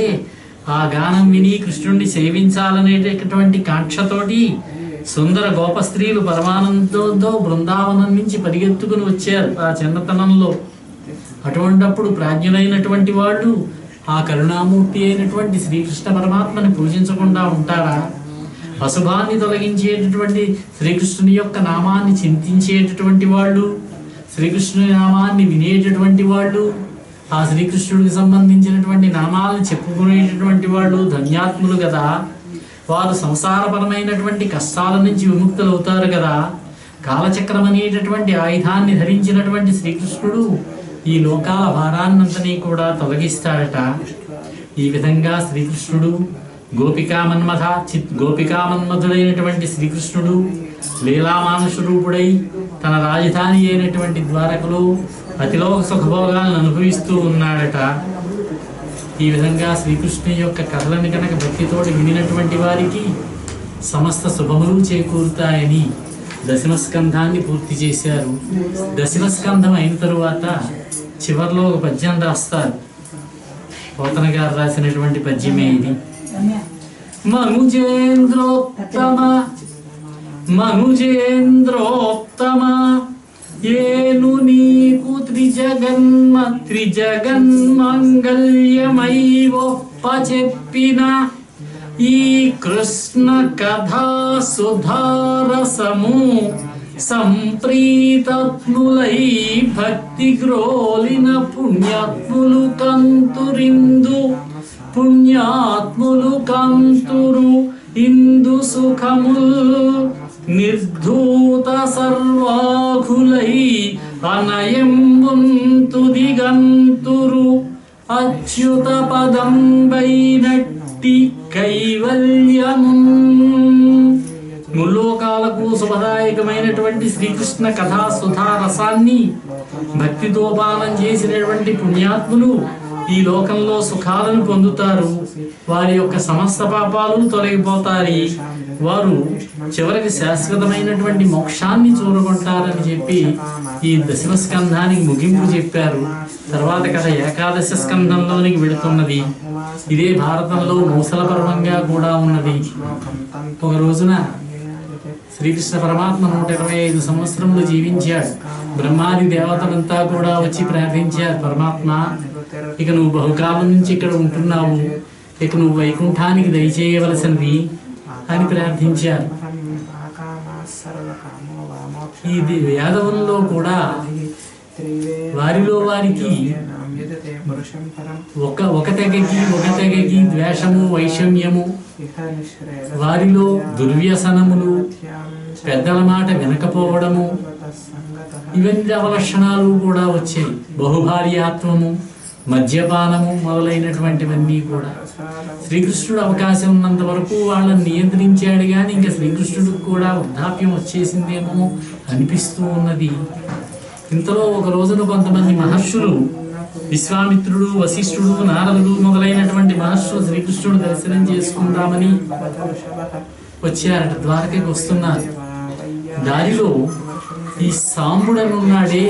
ఆ గానం విని కృష్ణుడిని సేవించాలనేటటువంటి కాంక్షతోటి సుందర గోప స్త్రీలు పరమానందంతో బృందావనం నుంచి పరిగెత్తుకుని వచ్చారు ఆ చిన్నతనంలో. అటువంటప్పుడు ప్రాజ్ఞులైనటువంటి వాళ్ళు ఆ కరుణామూర్తి అయినటువంటి శ్రీకృష్ణ పరమాత్మని పూజించకుండా ఉంటారా? అశుభాన్ని తొలగించేటటువంటి శ్రీకృష్ణుని యొక్క నామాన్ని చింతించేటటువంటి వాళ్ళు, శ్రీకృష్ణుని నామాన్ని వినేటటువంటి వాళ్ళు, ఆ శ్రీకృష్ణుడికి సంబంధించినటువంటి నామాలను చెప్పుకునేటటువంటి వాళ్ళు ధన్యాత్ములు కదా. వారు సంసారపరమైనటువంటి కష్టాల నుంచి విముక్తులవుతారు కదా. కాలచక్రం అనేటటువంటి ఆయుధాన్ని ధరించినటువంటి శ్రీకృష్ణుడు ఈ లోకాల భారాన్నంతని కూడా తొలగిస్తాడట. ఈ విధంగా శ్రీకృష్ణుడు గోపికామన్మధుడైనటువంటి శ్రీకృష్ణుడు లీలామానుష రూపుడై తన రాజధాని అయినటువంటి ద్వారకలో అతిలోక సుఖభోగాలను అనుభవిస్తూ ఉన్నాడట. ఈ విధంగా శ్రీకృష్ణుని యొక్క కథలను కనుక భక్తితోటి వినినటువంటి వారికి సమస్త శుభములు చేకూరుతాయని దశమస్కంధాన్ని పూర్తి చేశారు. దశమస్కంధం అయిన తరువాత చివరిలో ఒక పద్యం రాస్తారు. పోతన గారు రాసినటువంటి పద్యమే ఇది. మనుజేంద్రోత్తమ ఏను నీకు త్రిజగన్మంగళ్యమైవొప్ప చెప్పిన ఈ కృష్ణ కథా సుధారసము సంప్రీతత్ములై భక్తి గ్రోలిన పుణ్యాత్ములు కంతురు ఇందు సుఖముల్ నిర్ధూత సర్వాఘులై అనయంబుంతుదిగంతురు అచ్యుత పదం వైనట్టి కైవల్యము. ముల్లోకాలకు శుభదాయకమైనటువంటి శ్రీకృష్ణ కథా సుధా రసాన్ని భక్తితో పానం చేసినటువంటి పుణ్యాత్ములు ఈ లోకంలో సుఖాలను పొందుతారు. వారి యొక్క సమస్త పాపాలు తొలగిపోతాయి. వారు చివరికి శాశ్వతమైనటువంటి మోక్షాన్ని చూరగొంటారని చెప్పి ఈ దశమ స్కంధానికి ముగింపు చెప్పారు. తర్వాత కథ ఏకాదశ స్కంధంలోనికి వెళుతున్నది. ఇదే భారతంలో మూసల పర్వంగా కూడా ఉన్నది. ఒక రోజున శ్రీకృష్ణ పరమాత్మ 125 సంవత్సరములు జీవించాడు. బ్రహ్మాది దేవతలంతా కూడా వచ్చి ప్రార్థించారు, పరమాత్మ ఇక నువ్వు బహుకాలం నుంచి ఇక్కడ ఉంటున్నావు, ఇక నువ్వు వైకుంఠానికి దయచేయవలసినది అని ప్రార్థించారు. ఈ యాదవుల్లో కూడా వారిలో వారికి ఒక తెగకి ద్వేషము వైషమ్యము, వారిలో దుర్వ్యసనములు, పెద్దల మాట వినకపోవడము, ఇవన్నీ అవలక్షణాలు కూడా వచ్చాయి. బహుభార్యాత్వము, మద్యపానము మొదలైనటువంటివన్నీ కూడా. శ్రీకృష్ణుడు అవకాశం ఉన్నంత వరకు వాళ్ళని నియంత్రించాడు, కానీ ఇంకా శ్రీకృష్ణుడికి కూడా వృద్ధాప్యం వచ్చేసిందేమో అనిపిస్తూ ఉన్నది. ఇంతలో ఒక రోజున కొంతమంది మహర్షులు, విశ్వామిత్రుడు, వశిష్ఠుడు, నారదుడు మొదలైనటువంటి మహర్షులు శ్రీకృష్ణుడు దర్శనం చేసుకుందామని వచ్చారట. ద్వారకకి వస్తున్నారు. దారిలో ఈ సాంబుడనున్నాడే,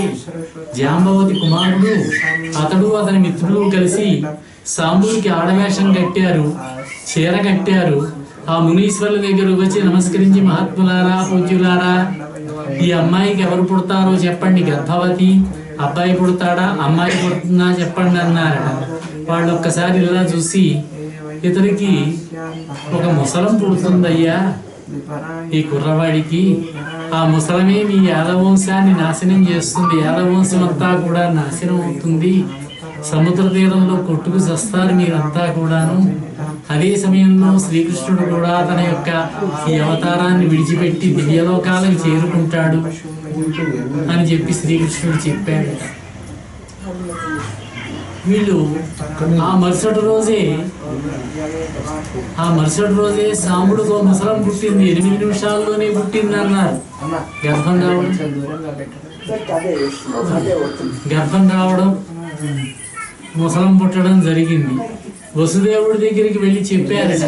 జాంబవతి కుమారుడు, అతడు అతని మిత్రులు కలిసి సాంబుడికి ఆడవేషం కట్టారు, చీర కట్టారు. ఆ మునీశ్వరుల దగ్గరకు వచ్చి నమస్కరించి, మహాత్ములారా, పూజ్యులారా, ఈ అమ్మాయికి ఎవరు పుడతారో చెప్పండి, గర్భవతి, అబ్బాయి పుడతాడా, అమ్మాయి పుడుతుందా చెప్పండి అన్నారట. వాళ్ళు ఒక్కసారి ఇలా చూసి, ఇతనికి ఒక ముసలం పుడుతుందయ్యా ఈ కుర్రవాడికి, ఆ ముసలమే మీ యాదవంశాన్ని నాశనం చేస్తుంది, యాదవంశం అంతా కూడా నాశనం అవుతుంది, సముద్ర తీరంలో కొట్టుకు చస్తారు మీరంతా కూడాను. అదే సమయంలో శ్రీకృష్ణుడు కూడా తన యొక్క ఈ అవతారాన్ని విడిచిపెట్టి దివ్యలోకాలకు చేరుకుంటాడు అని చెప్పి శ్రీకృష్ణుడు చెప్పాడు. వీళ్ళు ఆ మరుసటి రోజే సాంబుడుకో ముసలం పుట్టింది, 8 నిమిషాల్లోనే పుట్టింది అన్నారు. గర్భం రావడం ముసలం పుట్టడం జరిగింది. వసుదేవుడి దగ్గరికి వెళ్ళి చెప్పారట.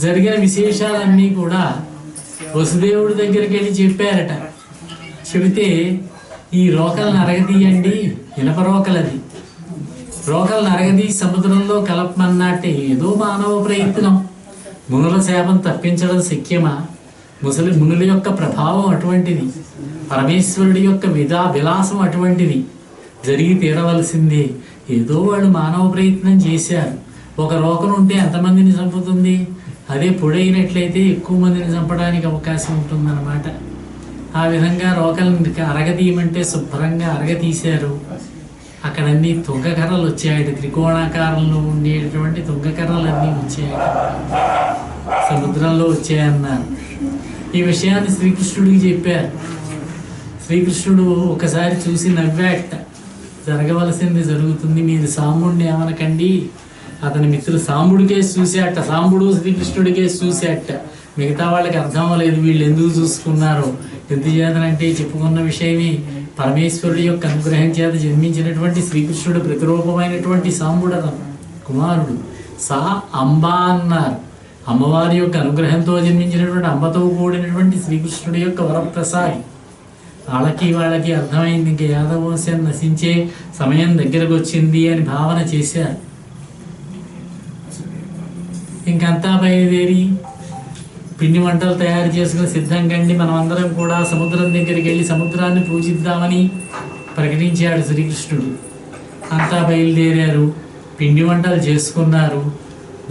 జరిగిన విశేషాలన్నీ కూడా వసుదేవుడి దగ్గరికి వెళ్ళి చెప్పారట. చెబితే ఈ రోకలను అరగదీయండి, ఇనప రోకలది, రోకలను అరగదీ సముద్రంలో కలపమన్నట్టే. ఏదో మానవ ప్రయత్నం, మునుల శాపం తప్పించడం శక్యమా? మునుల యొక్క ప్రభావం అటువంటిది, పరమేశ్వరుడి యొక్క విలాసం అటువంటిది, జరిగి తీరవలసిందే. ఏదో వాళ్ళు మానవ ప్రయత్నం చేశారు. ఒక రోకం ఉంటే ఎంతమందిని చంపుతుంది? అదే పొడైనట్లయితే ఎక్కువ మందిని చంపడానికి అవకాశం ఉంటుందన్నమాట. ఆ విధంగా రోకలను అరగతీయమంటే శుభ్రంగా అరగతీశారు. అక్కడన్నీ తుంగకర్రలు వచ్చాయట, త్రికోణాకారంలో ఉండేటటువంటి తుంగకర్రలన్నీ వచ్చాయట, సముద్రంలో వచ్చాయన్నారు. ఈ విషయాన్ని శ్రీకృష్ణుడికి చెప్పారు. శ్రీకృష్ణుడు ఒకసారి చూసి నవ్వాట. జరగవలసింది జరుగుతుంది, మీరు సాంబుడిని ఏమనకండి. అతని మిత్రులు సాంబుడికే చూశాట, సాంబుడు శ్రీకృష్ణుడికే చూశాట. మిగతా వాళ్ళకి అర్థం అవ్వలేదు వీళ్ళు ఎందుకు చూసుకున్నారో. ఎందుచేతనంటే చెప్పుకున్న విషయమే, పరమేశ్వరుడి యొక్క అనుగ్రహం చేత జన్మించినటువంటి శ్రీకృష్ణుడు ప్రతిరూపమైనటువంటి సాంబుడు కుమారుడు. సా అంబా అన్నారు. అమ్మవారి యొక్క అనుగ్రహంతో జన్మించినటువంటి అంబతో కూడినటువంటి శ్రీకృష్ణుడి యొక్క వరప్రసాది. వాళ్ళకి అర్థమైంది, ఇంకా యాదవ వంశం నశించే సమయం దగ్గరకు వచ్చింది అని భావన చేశారు. ఇంకంతా బయలుదేరి పిండి వంటలు తయారు చేసుకుని సిద్ధంగా మనం అందరం కూడా సముద్రం దగ్గరికి వెళ్ళి సముద్రాన్ని పూజిద్దామని ప్రకటించాడు శ్రీకృష్ణుడు. అంతా బయలుదేరారు, పిండి వంటలు చేసుకున్నారు.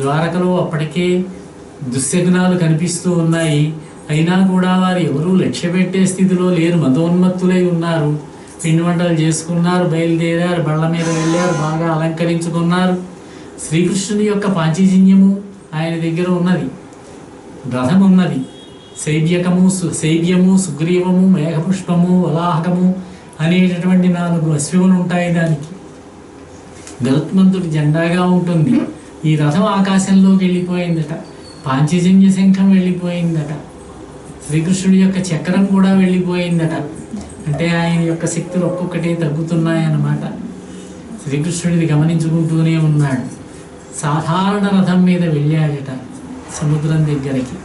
ద్వారకలో అప్పటికే దుశ్శకునాలు కనిపిస్తూ ఉన్నాయి. అయినా కూడా వారు ఎవరూ లక్ష్య పెట్టే స్థితిలో లేరు, మదోన్మత్తులై ఉన్నారు. పిండి వంటలు చేసుకున్నారు, బయలుదేరారు, బళ్ళ మీద వెళ్ళారు, బాగా అలంకరించుకున్నారు. శ్రీకృష్ణుని యొక్క పాంచజన్యము ఆయన దగ్గర ఉన్నది, రథం ఉన్నది. శైవ్యము, సుగ్రీవము, మేఘపుష్పము, వలాహకము అనేటటువంటి 4 అశ్వములు ఉంటాయి. దానికి గరుత్మంతుడి జెండాగా ఉంటుంది. ఈ రథం ఆకాశంలోకి వెళ్ళిపోయిందట, పాంచజన్య శంఖం వెళ్ళిపోయిందట, శ్రీకృష్ణుడి యొక్క చక్రం కూడా వెళ్ళిపోయిందట. అంటే ఆయన యొక్క శక్తులు ఒక్కొక్కటే తగ్గుతున్నాయన్నమాట. శ్రీకృష్ణుడిని గమనించుకుంటూనే ఉన్నాడు. సాధారణ రథం మీద వెళ్ళాడట సముద్రం దగ్గరికి.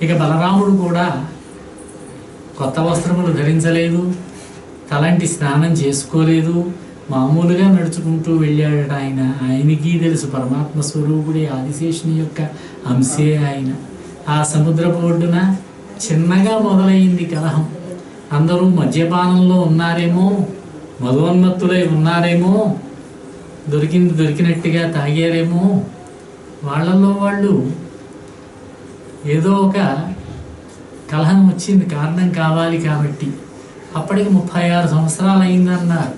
ఇక బలరాముడు కూడా కొత్త వస్త్రములు ధరించలేదు, తలంటి స్నానం చేసుకోలేదు, మామూలుగా నడుచుకుంటూ వెళ్ళాడట. ఆయనకి తెలుసు పరమాత్మ స్వరూపుడే, ఆదిశేషుని యొక్క అంశే ఆయన. ఆ సముద్రపు ఒడ్డున చిన్నగా మొదలైంది కలహం. అందరూ మద్యపానంలో ఉన్నారేమో, మధోన్మత్తులై ఉన్నారేమో, దొరికినట్టుగా తాగారేమో. వాళ్ళల్లో వాళ్ళు ఏదో ఒక కలహం వచ్చింది, కారణం కావాలి కాబట్టి. అప్పటికి 36 సంవత్సరాలు అయిందన్నారు.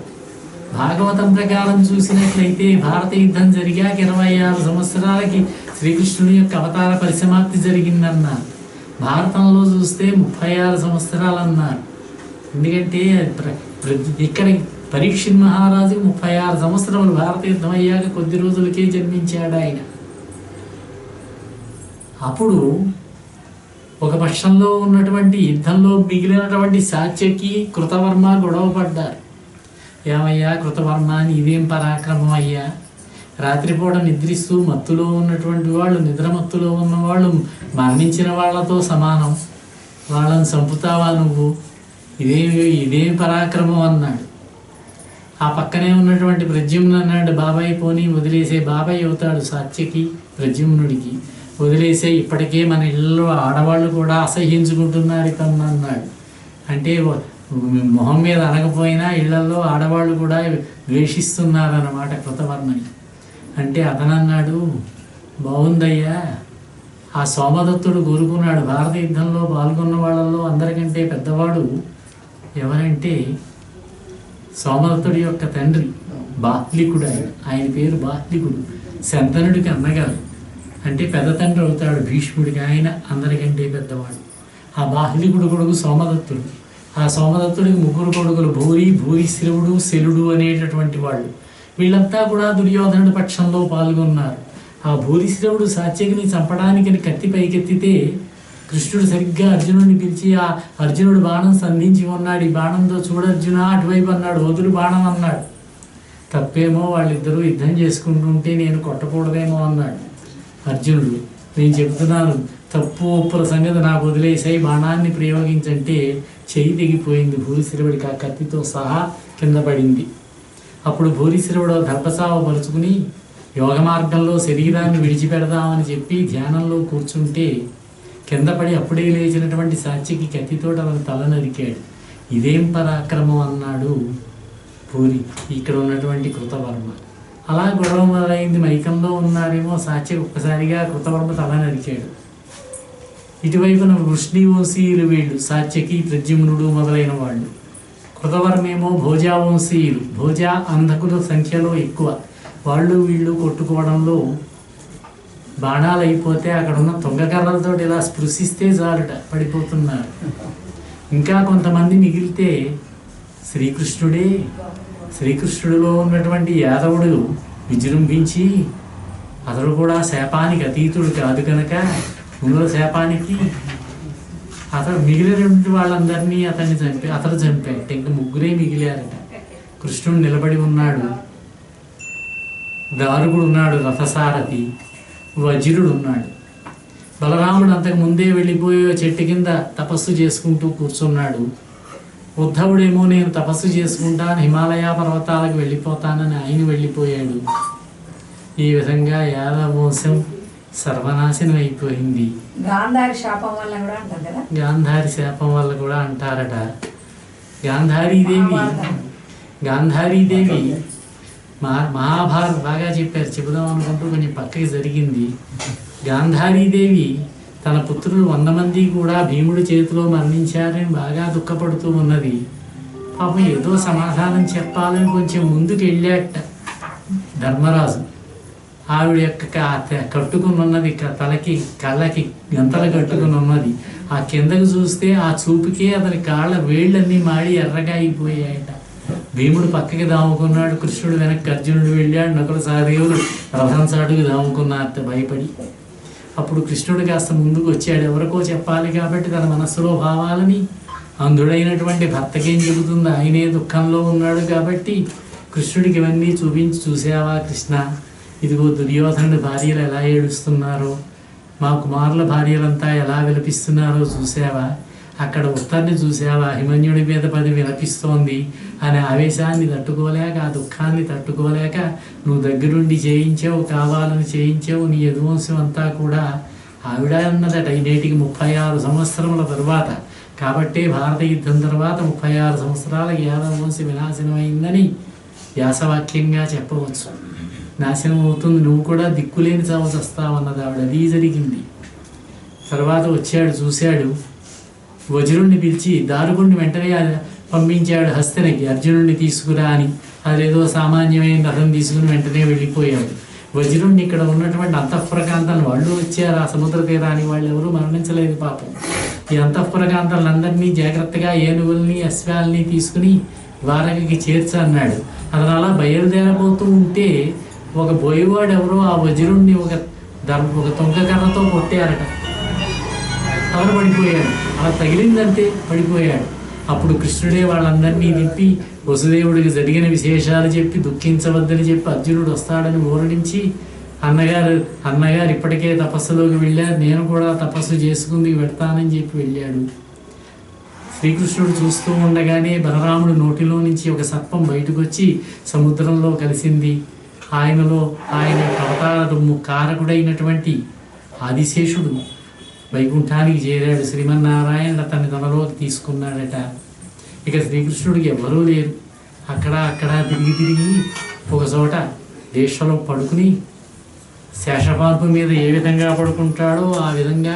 భాగవతం ప్రకారం చూసినట్లయితే భారత యుద్ధం జరిగాక 26 సంవత్సరాలకి శ్రీకృష్ణుని యొక్క అవతార పరిసమాప్తి జరిగిందన్నారు. భారతంలో చూస్తే 36 సంవత్సరాలు అన్నారు. ఎందుకంటే ఇక్కడ పరీక్షిత్ మహారాజుకి 36 సంవత్సరములు, భారత యుద్ధం అయ్యాక కొద్ది రోజులకే జన్మించాడు ఆయన. అప్పుడు ఒక పక్షంలో ఉన్నటువంటి యుద్ధంలో మిగిలినటువంటి సాత్యకి కృతవర్మ గొడవ పడ్డారు. ఏమయ్యా కృతవర్మ, ఇదేం పరాక్రమం అయ్యా, రాత్రిపూట నిద్రిస్తూ మత్తులో ఉన్నటువంటి వాళ్ళు, నిద్రమత్తులో ఉన్నవాళ్ళు మరణించిన వాళ్ళతో సమానం, వాళ్ళని చంపుతావా నువ్వు, ఇదేం పరాక్రమం అన్నాడు. ఆ పక్కనే ఉన్నటువంటి ప్రద్యుమ్నుడు అన్నాడు, బాబాయ్ పోనీ వదిలేసే, బాబాయ్ అవుతాడు సాత్యకి ప్రద్యుమ్నుడికి, వదిలేసే, ఇప్పటికే మన ఇళ్ళలో ఆడవాళ్ళు కూడా అసహ్యించుకుంటున్నారు ఇతను అన్నాడు. అంటే మొహం మీద అనకపోయినా ఇళ్లలో ఆడవాళ్ళు కూడా ద్వేషిస్తున్నారన్నమాట కృతవర్మని. అంటే అతనన్నాడు, బాగుందయ్యా, ఆ సోమదత్తుడు కోరుకున్నాడు, భారత యుద్ధంలో పాల్గొన్న వాళ్ళల్లో అందరికంటే పెద్దవాడు ఎవరంటే సోమదత్తుడి యొక్క తండ్రి బాహ్లికుడు. ఆయన పేరు బాహ్లికుడు, శంతనుడికి అన్నగారు. అంటే పెద్ద తండ్రి అవుతాడు భీష్ముడికి, ఆయన అందరికంటే పెద్దవాడు. ఆ బాహ్లికుడు కొడుకు సోమదత్తుడు. ఆ సోమదత్తుడికి 3 కొడుకులు, భూరిశ్రవుడు, శలుడు అనేటటువంటి వాళ్ళు. వీళ్ళంతా కూడా దుర్యోధనుడి పక్షంలో పాల్గొన్నారు. ఆ భూరిశ్రవుడు సాత్యకిని చంపడానికని కత్తి పైకెత్తితే కృష్ణుడు సరిగ్గా అర్జునుడిని పిలిచి, ఆ అర్జునుడు బాణం సంధించి ఉన్నాడు, ఈ బాణంతో చూడర్జున అటువైపు అన్నాడు, వదులు బాణం అన్నాడు. తప్పేమో, వాళ్ళిద్దరూ యుద్ధం చేసుకుంటుంటే నేను కొట్టకూడదేమో అన్నాడు అర్జునుడు. నేను చెప్తున్నాను, తప్పు ఒప్పుల సంగతి నాకు వదిలేసాయి, బాణాన్ని ప్రయోగించంటే చెయ్యి తెగిపోయింది భూరిశ్రవుడికి, ఆ కత్తితో సహా కింద పడింది. అప్పుడు భూరిశ్రవుడు దర్భసావ పరుచుకుని యోగ మార్గంలో శరీరాన్ని విడిచిపెడదామని చెప్పి ధ్యానంలో కూర్చుంటే కింద పడి అప్పుడే లేచినటువంటి సాత్యకి కత్తితోటి అతను తల నరికాడు. ఇదేం పరాక్రమం అన్నాడు ఇక్కడ ఉన్నటువంటి కృతవర్మ. అలా గొడవ మొదలైంది. మైకంలో ఉన్నారేమో సాత్యకి ఒక్కసారిగా కృతవర్మ తల నరికాడు. ఇటువైపున వృష్ణివంశీయులు వీళ్ళు, సాత్యకి ప్రద్యుమ్నుడు మొదలైన వాళ్ళు. కృతవర్మేమో భోజావంశీయులు, భోజా అంధకుల సంఖ్యలో ఎక్కువ. వాళ్ళు వీళ్ళు కొట్టుకోవడంలో బాణాలు అయిపోతే అక్కడ ఉన్న తుంగకర్రలతో ఇలా స్పృశిస్తే చాలుట పడిపోతున్నారు. ఇంకా కొంతమంది మిగిలితే శ్రీకృష్ణుడిలో ఉన్నటువంటి యాదవుడు విజృంభించి, అతడు కూడా శాపానికి అతీతుడు కాదు కనుక మునుల శాపానికి అతడు మిగిలినటువంటి వాళ్ళందరినీ అతడు చంపాడు. ఇంకా 3 మిగిలారట. కృష్ణుడు నిలబడి ఉన్నాడు, దారుగుడు ఉన్నాడు, రథసారథి, వజ్రుడు ఉన్నాడు. బలరాముడు అంతకు ముందే వెళ్ళిపోయి చెట్టు కింద తపస్సు చేసుకుంటూ కూర్చున్నాడు. ఉద్ధవుడేమో నేను తపస్సు చేసుకుంటాను, హిమాలయ పర్వతాలకు వెళ్ళిపోతానని ఆయన వెళ్ళిపోయాడు. ఈ విధంగా యాదవ వంశం సర్వనాశనం అయిపోయింది. గాంధారి శాపం వల్ల కూడా అంటారు కదా. గాంధారి శాపం వల్ల కూడా అంటారట. గాంధారీదేవి మహాభారత్ బాగా చెప్పారు, చెబుదాం అనుకుంటూ కొంచెం పక్కకి జరిగింది. గాంధారీదేవి తన పుత్రులు 100 మంది కూడా భీముడి చేతిలో మరణించారని బాగా దుఃఖపడుతూ ఉన్నది. పాపం ఏదో సమాధానం చెప్పాలని కొంచెం ముందుకు వెళ్ళాట ధర్మరాజు. ఆవిడ యొక్క కట్టుకుని ఉన్నది, తలకి కళ్ళకి గంతలు కట్టుకుని ఉన్నది. ఆ కిందకు చూస్తే ఆ చూపుకే అతని కాళ్ళ వేళ్ళన్నీ మాడి ఎర్రగా అయిపోయాయట. భీముడు పక్కకి దాముకున్నాడు, కృష్ణుడు వెనక్కి అర్జునుడు వెళ్ళాడు, నకుల సహదేవులు రథం చాటుకు దాముకున్నారట భయపడి. అప్పుడు కృష్ణుడు కాస్త ముందుకు వచ్చాడు. ఎవరికో చెప్పాలి కాబట్టి తన మనస్సులో భావాలని అంధుడైనటువంటి భర్తకేం చెబుతుంది, ఆయనే దుఃఖంలో ఉన్నాడు కాబట్టి కృష్ణుడికి ఇవన్నీ చూపించి, చూసావా కృష్ణ, ఇదిగో దుర్యోధనుడి భార్యలు ఎలా ఏడుస్తున్నారో, మా కుమారుల భార్యలంతా ఎలా విలపిస్తున్నారో చూసావా, అక్కడ ఉత్తర్ని చూసావా, హిమన్యుడి మీద పది విలపిస్తోంది అనే ఆవేశాన్ని తట్టుకోలేక, ఆ దుఃఖాన్ని తట్టుకోలేక నువ్వు దగ్గరుండి చేయించావు, కావాలని చేయించావు. నీ యదువంశం అంతా కూడా ఆవిడ అన్నదట నేటికి 36 సంవత్సరముల తరువాత. కాబట్టే భారత యుద్ధం తర్వాత 36 సంవత్సరాలకి యాదవ వంశం వినాశనమైందని వ్యాసవాక్యంగా చెప్పవచ్చు. నాశనం అవుతుంది, నువ్వు కూడా దిక్కులేని చావు చస్తావన్నది ఆవిడ. అది జరిగింది. తర్వాత వచ్చాడు, చూశాడు, వజ్రుణ్ణి పిలిచి దారుగుణ్ణి వెంటనే పంపించాడు హస్తినకి, అర్జునుడిని తీసుకురా అని. అదేదో సామాన్యమైన రథం తీసుకుని వెంటనే వెళ్ళిపోయాడు. వజ్రుణ్ణి ఇక్కడ ఉన్నటువంటి అంతఃపురకాంతాలను వాళ్ళు వచ్చారు, ఆ సముద్ర తీరానికి, వాళ్ళు ఎవరూ మరణించలేదు పాపం. ఈ అంతఃపురకాంతాలందరినీ జాగ్రత్తగా ఏనుగుల్ని అశ్వాల్ని తీసుకుని ద్వారకకి చేర్చన్నాడు. అతను అలా బయలుదేరబోతూ ఉంటే ఒక బోయేవాడు ఎవరో ఆ వజ్రుణ్ణి ఒక తొంగకర్రతో కొట్టారట. అతను పడిపోయాడు. అలా తగిలిందంటే పడిపోయాడు. అప్పుడు కృష్ణుడే వాళ్ళందరినీ దింపి వసుదేవుడికి జరిగిన విశేషాలు చెప్పి, దుఃఖించవద్దని చెప్పి, అర్జునుడు వస్తాడని ఊరడించి, అన్నగారు ఇప్పటికే తపస్సులోకి వెళ్ళారు, నేను కూడా తపస్సు చేసుకుంది వెళ్తానని చెప్పి వెళ్ళాడు. శ్రీకృష్ణుడు చూస్తూ ఉండగానే బలరాముడు నోటిలో నుంచి ఒక సర్పం బయటకు వచ్చి సముద్రంలో కలిసింది. ఆయన అవతార కారకుడైనటువంటి ఆదిశేషుడు వైకుంఠానికి చేరాడు. శ్రీమన్నారాయణుడు అతన్ని తనలోకి తీసుకున్నాడట. ఇక శ్రీకృష్ణుడికి ఎవ్వరూ లేరు. అక్కడ తిరిగి ఒక చోట దేశంలో పడుకుని శేషపార్పు మీద ఏ విధంగా పడుకుంటాడో ఆ విధంగా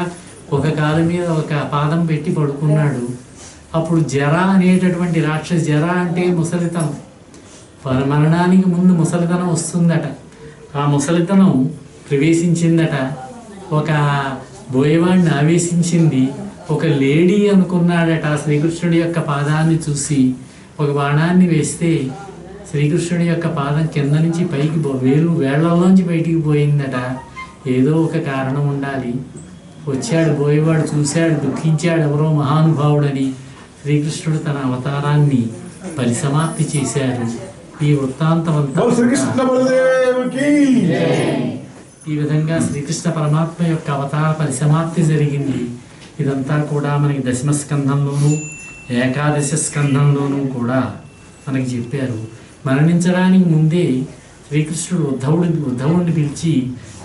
ఒక కాలు మీద ఒక పాదం పెట్టి పడుకున్నాడు. అప్పుడు జర అనేటటువంటి రాక్షసి, జర అంటే ముసలితనం, మరణానికి ముందు ముసలితనం వస్తుందట. ఆ ముసలితనం ప్రవేశించిందట. ఒక బోయవాడిని ఆవేశించింది. ఒక లేడీ అనుకున్నాడట. శ్రీకృష్ణుడి యొక్క పాదాన్ని చూసి ఒక బాణాన్ని వేస్తే శ్రీకృష్ణుడి యొక్క పాదం కింద నుంచి పైకి వేళ్లలోంచి బయటికి పోయిందట. ఏదో ఒక కారణం ఉండాలి. వచ్చాడు బోయేవాడు, చూశాడు, దుఃఖించాడు, ఎవరో మహానుభావుడని. శ్రీకృష్ణుడు తన అవతారాన్ని పరిసమాప్తి చేశారు. ఈ వృత్తాంతం అంతా ఈ విధంగా శ్రీకృష్ణ పరమాత్మ యొక్క అవతార పరిసమాప్తి జరిగింది. ఇదంతా కూడా మనకి దశమ స్కంధంలోనూ ఏకాదశ స్కంధంలోనూ కూడా మనకి చెప్పారు. మరణించడానికి ముందే శ్రీకృష్ణుడు ఉద్ధవుడిని పిలిచి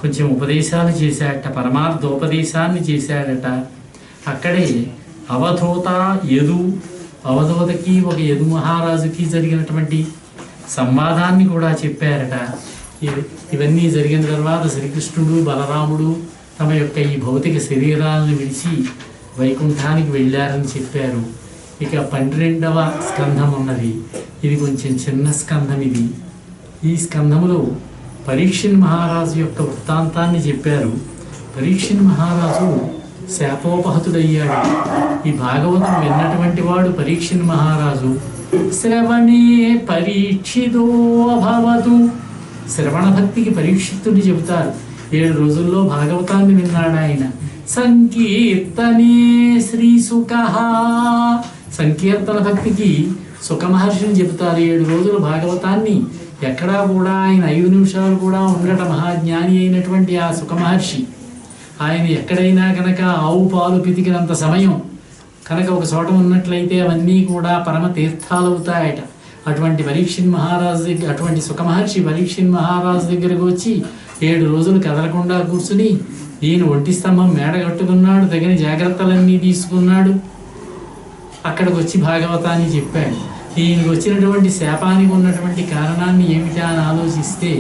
కొంచెం ఉపదేశాలు చేశాడట, పరమార్థోపదేశాన్ని చేశాడట. అక్కడే అవధూతకి ఒక యదు మహారాజుకి జరిగినటువంటి సంవాదాన్ని కూడా చెప్పారట. ఇవన్నీ జరిగిన తర్వాత శ్రీకృష్ణుడు బలరాముడు తమ యొక్క ఈ భౌతిక శరీరాలను విడిచి వైకుంఠానికి వెళ్ళారని చెప్పారు. ఇక 12వ స్కంధం ఉన్నది. ఇది కొంచెం చిన్న స్కంధం. ఈ స్కంధములో పరీక్షిన్ మహారాజు యొక్క వృత్తాంతాన్ని చెప్పారు. పరీక్షిన్ మహారాజు శాపోపహతుడయ్యాడు. ఈ భాగవతం విన్నటువంటి వాడు పరీక్షిన్ మహారాజు. శ్రవణే పరీక్షితో అభవతు. శ్రవణ భక్తికి పరీక్షితుడిని చెబుతారు. 7 రోజుల్లో భాగవతాన్ని విన్నాడు ఆయన. సంకీర్తనే శ్రీసుఖ. సంకీర్తన భక్తికి సుఖ మహర్షిని చెబుతారు. 7 రోజులు భాగవతాన్ని ఎక్కడా కూడా ఆయన 5 నిమిషాలు కూడా ఉండట. మహాజ్ఞాని అయినటువంటి ఆ సుఖ మహర్షి ఆయన ఎక్కడైనా కనుక ఆవు పాలు పితికినంత సమయం కనుక ఒక చోట ఉన్నట్లయితే అవన్నీ కూడా పరమ తీర్థాలు అవుతాయట. అటువంటి సుఖ మహర్షి పరీక్షిన్ మహారాజు దగ్గరకు వచ్చి 7 రోజులు కదలకుండా కూర్చుని ఈయన ఒంటి స్తంభం మేడ కట్టుకున్నాడు, తగిన జాగ్రత్తలన్నీ తీసుకున్నాడు. అక్కడికి వచ్చి భాగవతాన్ని చెప్పాడు. ఈయనకు వచ్చినటువంటి శాపానికి ఉన్నటువంటి కారణాన్ని ఏమిటా అని ఆలోచిస్తే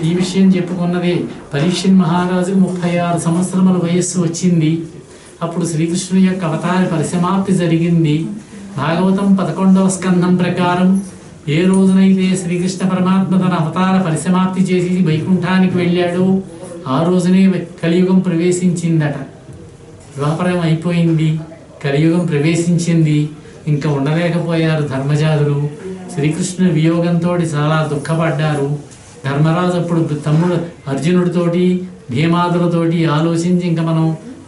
ఈ విషయం చెప్పుకున్నదే. పరీక్షిత్ మహారాజుకు 36 సంవత్సరముల వయస్సు వచ్చింది. అప్పుడు శ్రీకృష్ణుని యొక్క అవతార పరిసమాప్తి జరిగింది. భాగవతం 11వ స్కంధం ప్రకారం ఏ రోజునైతే శ్రీకృష్ణ పరమాత్మ తన అవతార పరిసమాప్తి చేసి వైకుంఠానికి వెళ్ళాడో ఆ రోజునే కలియుగం ప్రవేశించిందట. ద్వాపరం అయిపోయింది, కలియుగం ప్రవేశించింది. ఇంకా ఉండలేకపోయారు ధర్మజాతులు. శ్రీకృష్ణుని వియోగంతో చాలా దుఃఖపడ్డారు. ధర్మరాజు అప్పుడు తమ్ముడు అర్జునుడితోటి భీమాదులతోటి ఆలోచించి ఇంకా మనం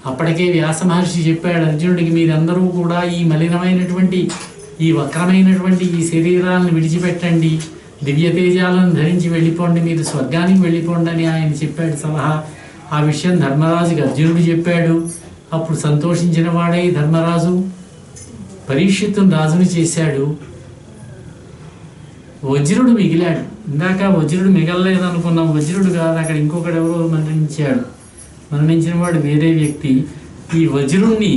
అప్పటికే వ్యాస మహర్షి చెప్పాడు అర్జునుడికి, మీరందరూ కూడా ఈ మలినమైనటువంటి ఈ వక్రమైనటువంటి ఈ శరీరాలను విడిచిపెట్టండి, దివ్య తేజాలను ధరించి వెళ్ళిపోండి, మీరు స్వర్గానికి వెళ్ళిపోండి అని ఆయన చెప్పాడు సలహా. ఆ విషయం ధర్మరాజుకి అర్జునుడు చెప్పాడు. అప్పుడు సంతోషించిన వాడై ధర్మరాజు పరీక్షిత్తును రాజుని చేశాడు. వజ్రుడు మిగిలాడు. ఇందాక వజ్రుడు మిగలలేదు అనుకున్నాం, వజ్రుడు కాదు, అక్కడ ఇంకొకడు ఎవరో మరణించాడు. మరణించిన వాడు వేరే వ్యక్తి. ఈ వజ్రుణ్ణి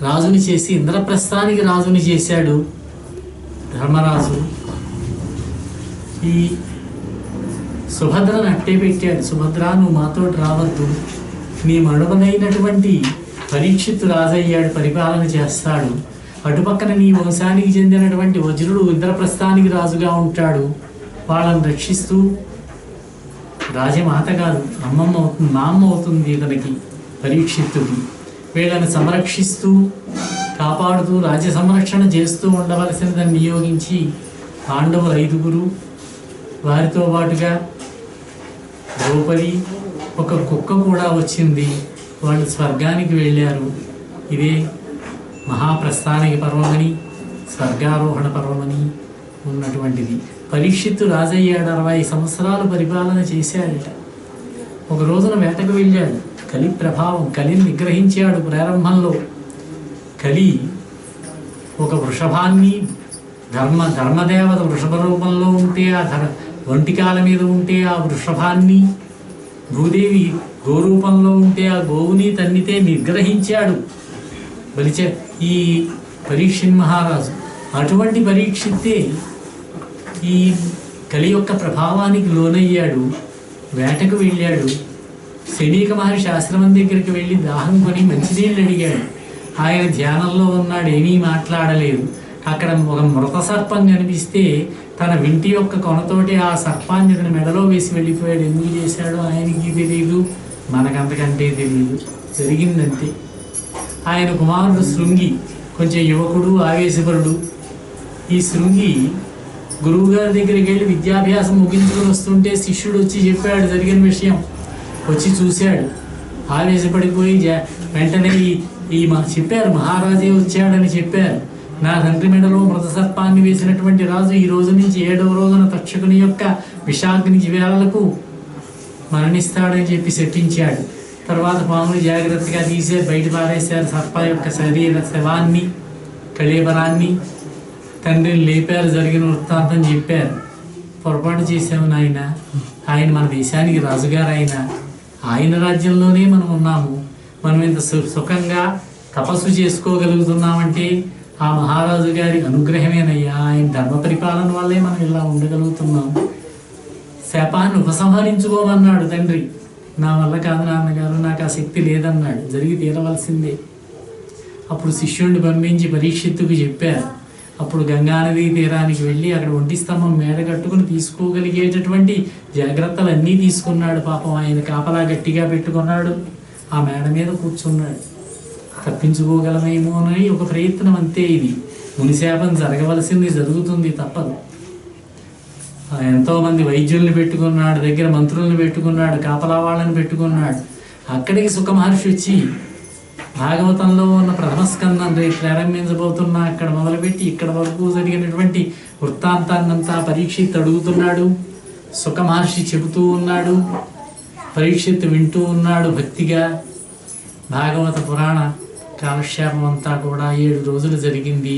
రాజుని చేసి ఇంద్రప్రస్థానికి రాజుని చేశాడు ధర్మరాజు. ఈ సుభద్రను అట్టే పెట్టాడు. సుభద్ర, నువ్వు మాతోటి రావద్దు, నీ మనుమనైనటువంటి పరీక్షిత్తు రాజయ్యాడు, పరిపాలన చేస్తాడు. అటుపక్కన నీ వంశానికి చెందినటువంటి వజ్రుడు ఇంద్రప్రస్థానికి రాజుగా ఉంటాడు. వాళ్ళని రక్షిస్తూ, రాజమాత కాదు అమ్మమ్మ అవుతుంది, మా అమ్మ అవుతుంది ఇతనికి పరీక్షిత్తుకి. వీళ్ళని సంరక్షిస్తూ కాపాడుతూ రాజ్య సంరక్షణ చేస్తూ ఉండవలసినదని నియోగించి పాండవులు 5గురు, వారితో పాటుగా ద్రౌపది, ఒక కుక్క కూడా వచ్చింది. వాళ్ళు స్వర్గానికి వెళ్ళారు. ఇదే మహాప్రస్థానిక పర్వమని, స్వర్గారోహణ పర్వమని ఉన్నటువంటిది. పరీక్షిత్తు రాజయ్యాడు. 60 సంవత్సరాలు పరిపాలన చేశాడట. ఒక రోజున వేటకు వెళ్ళాడు. కలి ప్రభావం, కలిని నిగ్రహించాడు. ప్రారంభంలో కలి ఒక వృషభాన్ని, ధర్మదేవత వృషభ రూపంలో ఉంటే, ఆ ఒంటికాల మీద ఉంటే ఆ వృషభాన్ని, భూదేవి గోరూపంలో ఉంటే ఆ గోవుని తన్నితే నిగ్రహించాడు ఈ పరీక్షిత్ మహారాజు. అటువంటి పరీక్షిత్తే ఈ కలి యొక్క ప్రభావానికి లోనయ్యాడు. వేటకు వెళ్ళాడు. శమీక మహర్షి ఆశ్రమం దగ్గరికి వెళ్ళి దాహం కొని మంచినీళ్ళు అడిగాడు. ఆయన ధ్యానంలో ఉన్నాడు, ఏమీ మాట్లాడలేదు. అక్కడ ఒక మృత సర్పం కనిపిస్తే తన వింటి యొక్క కొనతోటి ఆ సర్పాన్ని అతని మెడలో వేసి వెళ్ళిపోయాడు. ఎందుకు చేశాడో ఆయనకి తెలియదు, మనకంతకంటే తెలియదు. జరిగిందంతే. ఆయన కుమారుడు శృంగి కొంచెం యువకుడు, ఆవేశపరుడు. ఈ శృంగి గురువుగారి దగ్గరికి వెళ్ళి విద్యాభ్యాసం ముగించుకొని వస్తుంటే శిష్యుడు వచ్చి చెప్పాడు జరిగిన విషయం. వచ్చి చూశాడు, ఆవేశపడిపోయి వెంటనే చెప్పారు, మహారాజే వచ్చాడని చెప్పారు. నా తండ్రి మెడలో మృత సర్పాన్ని వేసినటువంటి రాజు ఈ రోజు నుంచి 7వ రోజున తక్షకుని యొక్క విషాగ్ని వేళలకు మరణిస్తాడని చెప్పి శపించాడు. తర్వాత పాముని జాగ్రత్తగా తీసే బయట పారేశారు. సర్ప యొక్క శరీర శవాన్ని, కళేబరాన్ని. తండ్రిని లేపారు, జరిగిన వృత్తాంతం చెప్పారు. పొరపాటు చేసాము నాయన, ఆయన మన దేశానికి రాజుగారు, ఆయన రాజ్యంలోనే మనం ఉన్నాము. మనం ఇంత సుఖంగా తపస్సు చేసుకోగలుగుతున్నామంటే ఆ మహారాజు గారి అనుగ్రహమేనయ్యా. ఆయన ధర్మ పరిపాలన వల్లే మనం ఇలా ఉండగలుగుతున్నాం. శాపాన్ని ఉపసంహరించుకోమన్నాడు తండ్రి. నా వల్ల కాదు నాన్నగారు, నాకు ఆ శక్తి లేదన్నాడు. జరిగి తీరవలసిందే. అప్పుడు శిష్యుడిని పంపించి పరీక్షిత్తుకు చెప్పారు. అప్పుడు గంగానదీ తీరానికి వెళ్ళి అక్కడ ఒంటి స్తంభం మేడ కట్టుకుని తీసుకోగలిగేటటువంటి జాగ్రత్తలన్నీ తీసుకున్నాడు. పాపం ఆయన కాపలా గట్టిగా పెట్టుకున్నాడు. ఆ మేడ మీద కూర్చున్నాడు. తప్పించుకోగలమేమోనని ఒక ప్రయత్నం, అంతే. ఇది మునిశాపం జరగవలసింది, జరుగుతుంది, తప్పదు. ఎంతోమంది వైద్యుల్ని పెట్టుకున్నాడు, దగ్గర మంత్రుల్ని పెట్టుకున్నాడు, కాపలా వాళ్ళని పెట్టుకున్నాడు. అక్కడికి సుఖ మహర్షి వచ్చి భాగవతంలో ఉన్న ప్రథమ స్కందం రేపు ప్రారంభించబోతున్నా అక్కడ మొదలుపెట్టి ఇక్కడ వరకు జరిగినటువంటి వృత్తాంతాన్నంతా పరీక్షిత్ అడుగుతున్నాడు. సుఖ మహర్షి చెబుతూ ఉన్నాడు. పరీక్షిత్ వింటూ ఉన్నాడు భక్తిగా. భాగవత పురాణ కాలక్షేపం అంతా కూడా 7 రోజులు జరిగింది.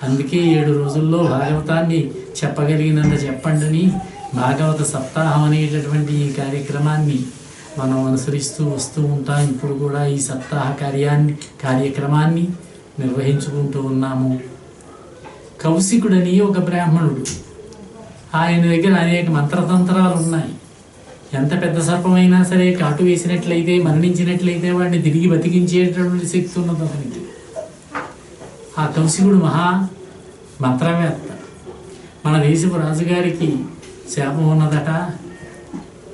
అందుకే 7 రోజుల్లో భాగవతాన్ని చెప్పగలిగినంత చెప్పండి అని భాగవత సప్తాహం అనేటటువంటి ఈ కార్యక్రమాన్ని మనం అనుసరిస్తూ వస్తూ ఉంటాం. ఇప్పుడు కూడా ఈ సప్తాహ కార్యక్రమాన్ని నిర్వహించుకుంటూ ఉన్నాము. కౌశికుడని ఒక బ్రాహ్మణుడు, ఆయన దగ్గర అనేక మంత్రతంత్రాలు ఉన్నాయి. ఎంత పెద్ద సర్పమైనా సరే కాటు వేసినట్లయితే, మరణించినట్లయితే వాడిని తిరిగి బతికించేటటువంటి శక్తి ఉన్నది అతనికి. ఆ కౌశికుడు మహా మంత్రవేత్త. మన దేశపు రాజుగారికి శాపం ఉన్నదట,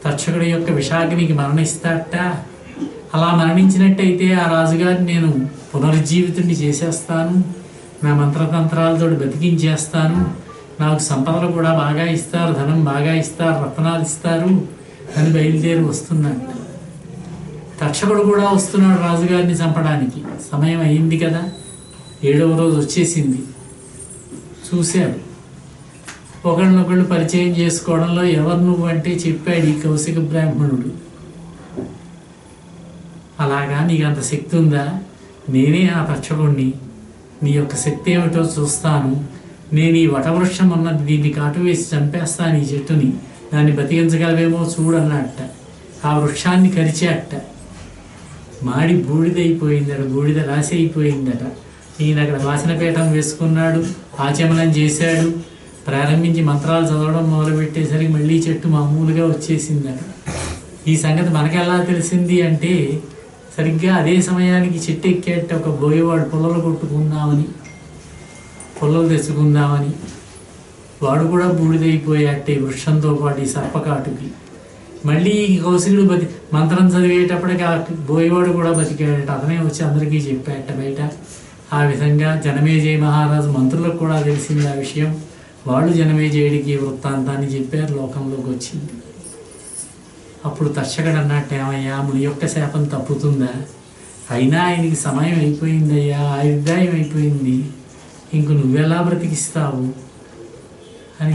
తక్షకుడి యొక్క విషాగ్నికి మరణిస్తాడట. అలా మరణించినట్టయితే ఆ రాజుగారిని నేను పునరుజ్జీవితుడిని చేసేస్తాను, నా మంత్రతంత్రాలతో బతికించేస్తాను, నాకు సంపదలు కూడా బాగా ఇస్తారు, ధనం బాగా ఇస్తారు, రత్నాలు ఇస్తారు అని బయలుదేరి వస్తున్నాడు. తక్షకుడు కూడా వస్తున్నాడు రాజుగారిని చంపడానికి. సమయం అయింది కదా, 7వ రోజు వచ్చేసింది. చూశాడు, ఒకళ్ళనొకళ్ళు పరిచయం చేసుకోవడంలో ఎవరు నువ్వు అంటే చెప్పాడు ఈ కౌశిక బ్రాహ్మణుడు. అలాగా నీకు అంత శక్తి ఉందా? నేనే ఆ తక్షకుడిని, నీ యొక్క శక్తి ఏమిటో చూస్తాను. నేను ఈ వటవృక్షం ఉన్నది, దీన్ని కాటు వేసి చంపేస్తాను ఈ చెట్టుని, దాన్ని బతికించగలవేమో చూడన్నట్ట. ఆ వృక్షాన్ని కరిచేట, మాడి బూడిదైపోయిందట, బూడిద రాసి అయిపోయిందట. ఈయన అక్కడ వాసనపీఠం వేసుకున్నాడు, ఆచమనం చేశాడు, ప్రారంభించి మంత్రాలు చదవడం మొదలుపెట్టేసరికి మళ్ళీ చెట్టు మామూలుగా వచ్చేసిందట. ఈ సంగతి మనకెలా తెలిసింది అంటే, సరిగ్గా అదే సమయానికి చెట్టు ఎక్కేట ఒక బోయేవాడు పుల్లలు కొట్టుకుందామని, పుల్లలు తెచ్చుకుందామని, వాడు కూడా బూడిదైపోయాట ఈ వృక్షంతో పాటు ఈ సర్పకాటుకి. మళ్ళీ ఈ కౌశికుడు మంత్రం చదివేటప్పటికి ఆ బోయేవాడు కూడా బతికాడట. అతనే వచ్చి అందరికీ చెప్పాట బయట. ఆ విధంగా జనమేజయ మహారాజు మంత్రులకు కూడా తెలిసింది ఆ విషయం. వాళ్ళు జనమేజయుడికి వృత్తాంతాన్ని చెప్పారు, లోకంలోకి వచ్చింది. అప్పుడు తక్షకుడు అన్నట్టు, ఏమయ్యా ముని యొక్క శాపం తప్పుతుందా? అయినా ఆయనకి సమయం అయిపోయిందయ్యా, ఆయుర్దాయం అయిపోయింది, ఇంక నువ్వెలా బ్రతికిస్తావు అని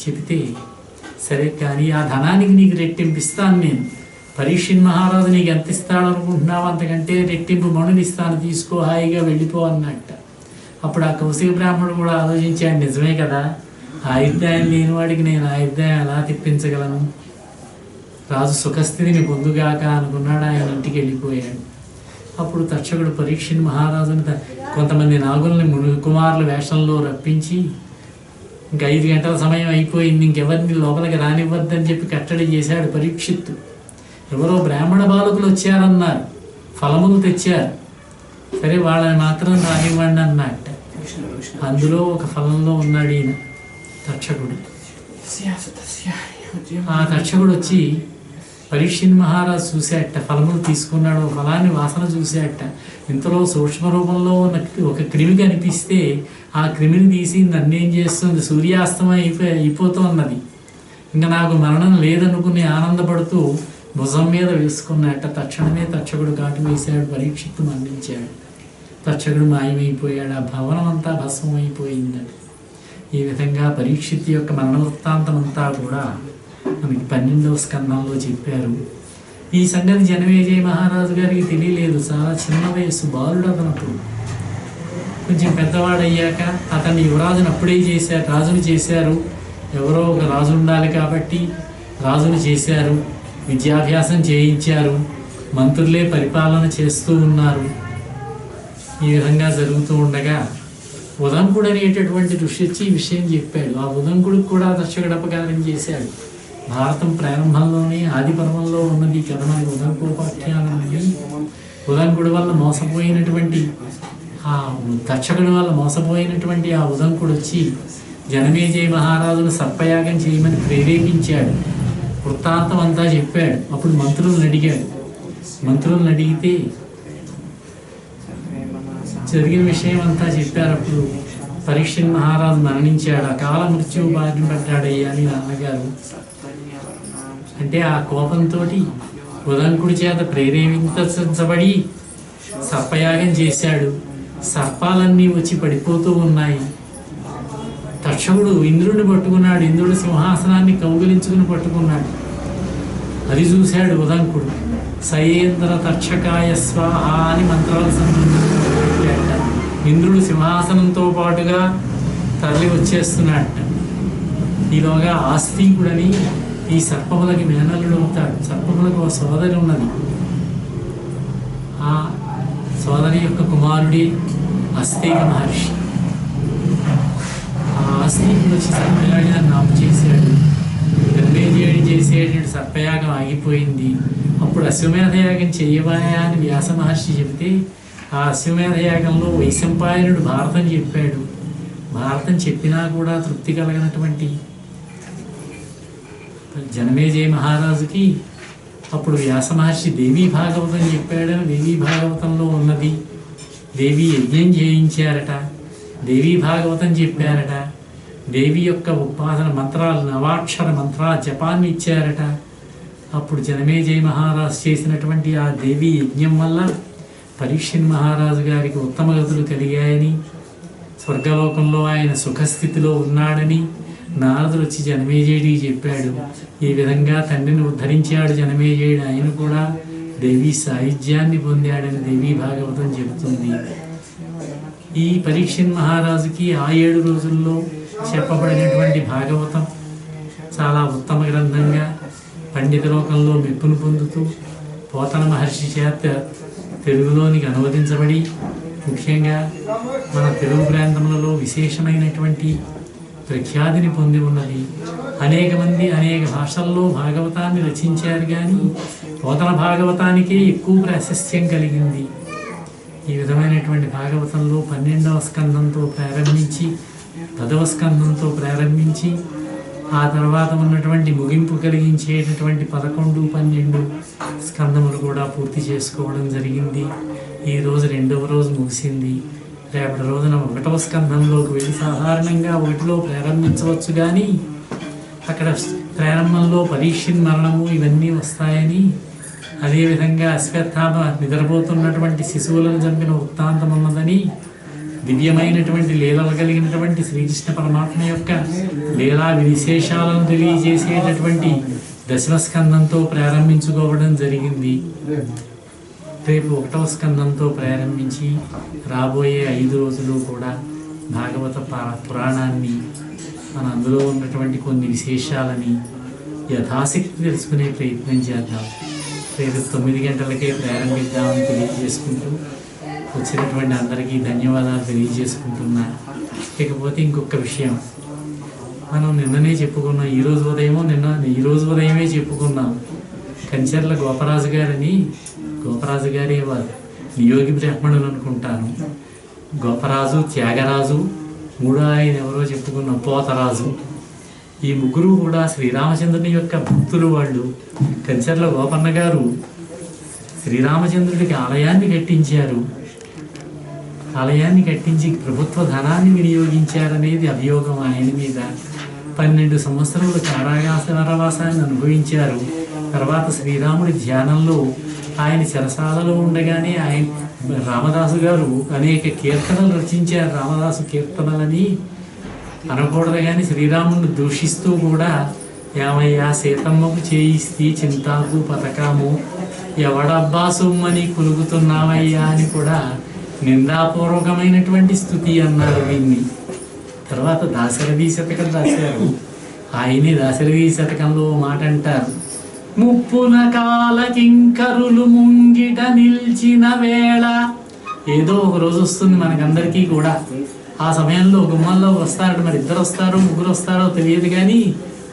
చెబితే, సరే కానీ ఆ ధనానికి నీకు రెట్టింపిస్తాను నేను. పరీక్షిత్ మహారాజు నీకు ఎంత ఇస్తాడనుకుంటున్నావు, అంతకంటే రెట్టింపు మణులు ఇస్తాను, తీసుకో, హాయిగా వెళ్ళిపో అన్నట్ట. అప్పుడు ఆ కౌశిక బ్రాహ్మణుడు కూడా ఆలోచించాడు, నిజమే కదా, ఆయుర్దాయం లేనివాడికి నేను ఆయుర్దాయం ఎలా తెప్పించగలను, రాజు సుఖస్థితిని పొందుగాక అనుకున్నాడు. ఆయన ఇంటికి వెళ్ళిపోయాడు. అప్పుడు తక్షకుడు పరీక్షిత్ మహారాజుని కొంతమంది నాగుల్ని కుమారుల వేషంలో రప్పించి, ఇంకా 5 గంటల సమయం అయిపోయింది, ఇంకెవరిని లోపలికి రానివ్వద్దని చెప్పి కట్టడి చేశాడు పరీక్షిత్తు. ఎవరో బ్రాహ్మణ బాలకులు వచ్చారన్నారు, ఫలములు తెచ్చారు, సరే వాళ్ళని మాత్రం రానివ్వండి అన్నట్ట. అందులో ఒక ఫలంలో ఉన్నాడు ఈయన తక్షకుడు. ఆ తక్షకుడు వచ్చి పరీక్షిత్ మహారాజు చూశాట, ఫలములు తీసుకున్నాడు, ఫలాన్ని వాసన చూశాట. ఇంతలో సూక్ష్మ రూపంలో ఉన్న ఒక క్రిమి కనిపిస్తే ఆ క్రిమిని తీసి నన్నేం చేస్తుంది, సూర్యాస్తమయం అయిపోతున్నది, ఇంకా నాకు మరణం లేదనుకుని ఆనందపడుతూ భుజం మీద వేసుకున్నట్ట. తక్షణమే తక్షకుడు కాటు వేశాడు, పరీక్షిత్తు మరణించాడు. తక్షకుడు మాయమైపోయాడు, ఆ భవనం అంతా భస్మం అయిపోయిందట. ఈ విధంగా పరీక్షిత్తు యొక్క మరణ వృత్తాంతం అంతా కూడా మనకి 12వ స్కంధంలో చెప్పారు. ఈ సంగతి జనమేజయ మహారాజు గారికి తెలియలేదు. చాలా చిన్న వయస్సు, బాలుడు అతనప్పుడు. కొంచెం పెద్దవాడయ్యాక అతన్ని యువరాజును అప్పుడే చేశారు, రాజుని చేశారు. ఎవరో ఒక రాజు ఉండాలి కాబట్టి రాజుని చేశారు, విద్యాభ్యాసం చేయించారు, మంత్రులే పరిపాలన చేస్తూ ఉన్నారు. ఈ విధంగా జరుగుతూ ఉండగా ఉదంకుడు అనేటటువంటి ఋషి వచ్చి ఈ విషయం చెప్పాడు. ఆ ఉదంకుడికి కూడా తక్షకుడు అపకారం చేశాడు. భారతం ప్రారంభంలోనే ఆది పర్వంలో ఉన్నది కథ మనకి ఉదంకోపాఖ్యానం. ఉదంకుడి వల్ల మోసపోయినటువంటి ఆ తక్షకుడి వల్ల మోసపోయినటువంటి ఆ ఉదంకుడు వచ్చి జనమేజయ మహారాజును సర్పయాగం చేయమని ప్రేరేపించాడు. వృత్తాంతం అంతా చెప్పాడు. అప్పుడు మంత్రులను అడిగాడు. మంత్రులను అడిగితే జరిగిన విషయం అంతా చెప్పారు. అప్పుడు పరీక్షిత్ మహారాజు మరణించాడు, అకాల మృత్యువు బారిన పడ్డాడయ్యా అని నాన్నగారు అంటే, ఆ కోపంతో ఉదంకుడి చేత ప్రేరేపించబడి సర్పయాగం చేశాడు. సర్పాలన్నీ వచ్చి పడిపోతూ ఉన్నాయి. తక్షకుడు ఇంద్రుడిని పట్టుకున్నాడు. ఇంద్రుడు సింహాసనాన్ని కౌగిలించుకుని పట్టుకున్నాడు. అది చూశాడు ఉదంకుడు. సయేంద్ర తక్షకాయ స్వాహ అని మంత్రాలు ఇంద్రుడు సింహాసనంతో పాటుగా తరలి వచ్చేస్తున్నాడట. ఈలోగా ఆస్తికుడని ఈ సర్పములకి మేనల్లుడు అవుతాడు. సర్పములకు ఒక సోదరి ఉన్నది. ఆ సోదరి యొక్క కుమారుడే అస్తేక మహర్షి. ఆ ఆస్తికుడు వచ్చి సర్పయాగాన్ని ఆపు చేశాడు. జన్మేజయుడు చేసేటువంటి సర్పయాగం ఆగిపోయింది. అప్పుడు అశ్వమేధ యాగం చెయ్యబాయా అని వ్యాస మహర్షి చెబితే ఆ అశ్వమేధ యాగంలో వైశంపాయనుడు భారతం చెప్పాడు. భారతం చెప్పినా కూడా తృప్తి కలగనటువంటి జనమేజయ మహారాజుకి అప్పుడు వ్యాస మహర్షి దేవీ భాగవతం చెప్పాడని దేవీ భాగవతంలో ఉన్నది. దేవి యజ్ఞం చేయించారట, దేవీ భాగవతం చెప్పారట, దేవి యొక్క ఉపాసన మంత్రాలు నవాక్షర మంత్రాల జపాన్ని ఇచ్చారట. అప్పుడు జనమేజయ మహారాజు చేసినటువంటి ఆ దేవీ యజ్ఞం వల్ల పరీక్షణ్ మహారాజు గారికి ఉత్తమ గతులు కలిగాయని, స్వర్గలోకంలో ఆయన సుఖస్థితిలో ఉన్నాడని నారదుడు వచ్చి జనమేజయుడికి చెప్పాడు. ఈ విధంగా తండ్రిని ఉద్ధరించాడు జనమేజయుడు. ఆయన కూడా దేవీ సాయుధ్యాన్ని పొందాడని దేవీ భాగవతం చెబుతుంది. ఈ పరీక్షణ్ మహారాజుకి ఆ 7 రోజుల్లో చెప్పబడినటువంటి భాగవతం చాలా ఉత్తమ గ్రంథంగా పండిత లోకంలో మెప్పును పొందుతూ పోతన మహర్షి చేత తెలుగులోనికి అనువదించబడి ముఖ్యంగా మన తెలుగు ప్రాంతములలో విశేషమైనటువంటి ప్రఖ్యాతిని పొంది ఉన్నది. అనేక మంది అనేక భాషల్లో భాగవతాన్ని రచించారు, కానీ పోతన భాగవతానికే ఎక్కువ ప్రాశస్త్యం కలిగింది. ఈ విధమైనటువంటి భాగవతంలో 12వ స్కందంతో ప్రారంభించి 10వ స్కందంతో ప్రారంభించి ఆ తర్వాత ఉన్నటువంటి ముగింపు కలిగించేటటువంటి 11, 12 స్కందములు కూడా పూర్తి చేసుకోవడం జరిగింది. ఈరోజు 2వ రోజు ముగిసింది. రేపటి రోజున 1వ స్కందంలోకి వెళ్ళి సాధారణంగా 1లో ప్రారంభించవచ్చు, కానీ అక్కడ ప్రారంభంలో పరీక్షణ్ మరణము ఇవన్నీ వస్తాయని, అదేవిధంగా అశ్వత్థామ నిద్రపోతున్నటువంటి శిశువులను చంపిన వృత్తాంతం ఉన్నదని, దివ్యమైనటువంటి లీలలు కలిగినటువంటి శ్రీకృష్ణ పరమాత్మ యొక్క లీలా విశేషాలను తెలియజేసేటటువంటి 10వ స్కందంతో ప్రారంభించుకోవడం జరిగింది. రేపు 1వ స్కందంతో ప్రారంభించి రాబోయే 5 రోజులు కూడా భాగవత పురాణాన్ని మన అందులో ఉన్నటువంటి కొన్ని విశేషాలని యథాశక్తి తెలుసుకునే ప్రయత్నం చేద్దాం. రేపు 9 గంటలకే ప్రారంభిద్దామని తెలియజేసుకుంటూ వచ్చినటువంటి అందరికీ ధన్యవాదాలు తెలియజేసుకుంటున్నా. ఇకపోతే ఇంకొక విషయం మనం నిన్ననే చెప్పుకున్నాం. ఈరోజు ఉదయమే చెప్పుకున్నాం. కంచెర్ల గోపరాజు గారని, గోపరాజు గారే వారు నియోగి బ్రాహ్మణులు అనుకుంటాను. గోపరాజు, త్యాగరాజు, మూడో ఆయన ఎవరో చెప్పుకున్నాం పోతరాజు. ఈ ముగ్గురు కూడా శ్రీరామచంద్రుని యొక్క భక్తులు. వాళ్ళు కంచెర్ల గోపన్న గారు శ్రీరామచంద్రుడికి ఆలయాన్ని కట్టించారు. ఆలయాన్ని కట్టించి ప్రభుత్వ ధనాన్ని వినియోగించారనేది అభియోగం ఆయన మీద. 12 సంవత్సరాలు కారాగారవాసాన్ని అనుభవించారు. తర్వాత శ్రీరాముడి ధ్యానంలో ఆయన చెరసాలలో ఉండగానే రామదాసు గారు అనేక కీర్తనలు రచించారు. రామదాసు కీర్తనలని అనకూడదు, కానీ శ్రీరాముడిని దూషిస్తూ కూడా ఏమయ్యా సీతమ్మకు చేయిస్తే చింతాకు పథకము ఎవడబ్బా సొమ్మని కులుగుతున్నావయ్యా అని కూడా నిందాపూర్వకమైనటువంటి స్థుతి అన్నారు దీన్ని. తర్వాత దాశరథి శతకం రాశారు. ఆయనే దాశరథి శతకంలో మాట అంటారు, ముప్పున కాల కింకరులు ముంగిట నిల్చిన వేళ. ఏదో ఒక రోజు వస్తుంది మనకందరికీ కూడా. ఆ సమయంలో గుమ్మంలో వస్తారట. మరి 2 వస్తారో 3 వస్తారో తెలియదు, కానీ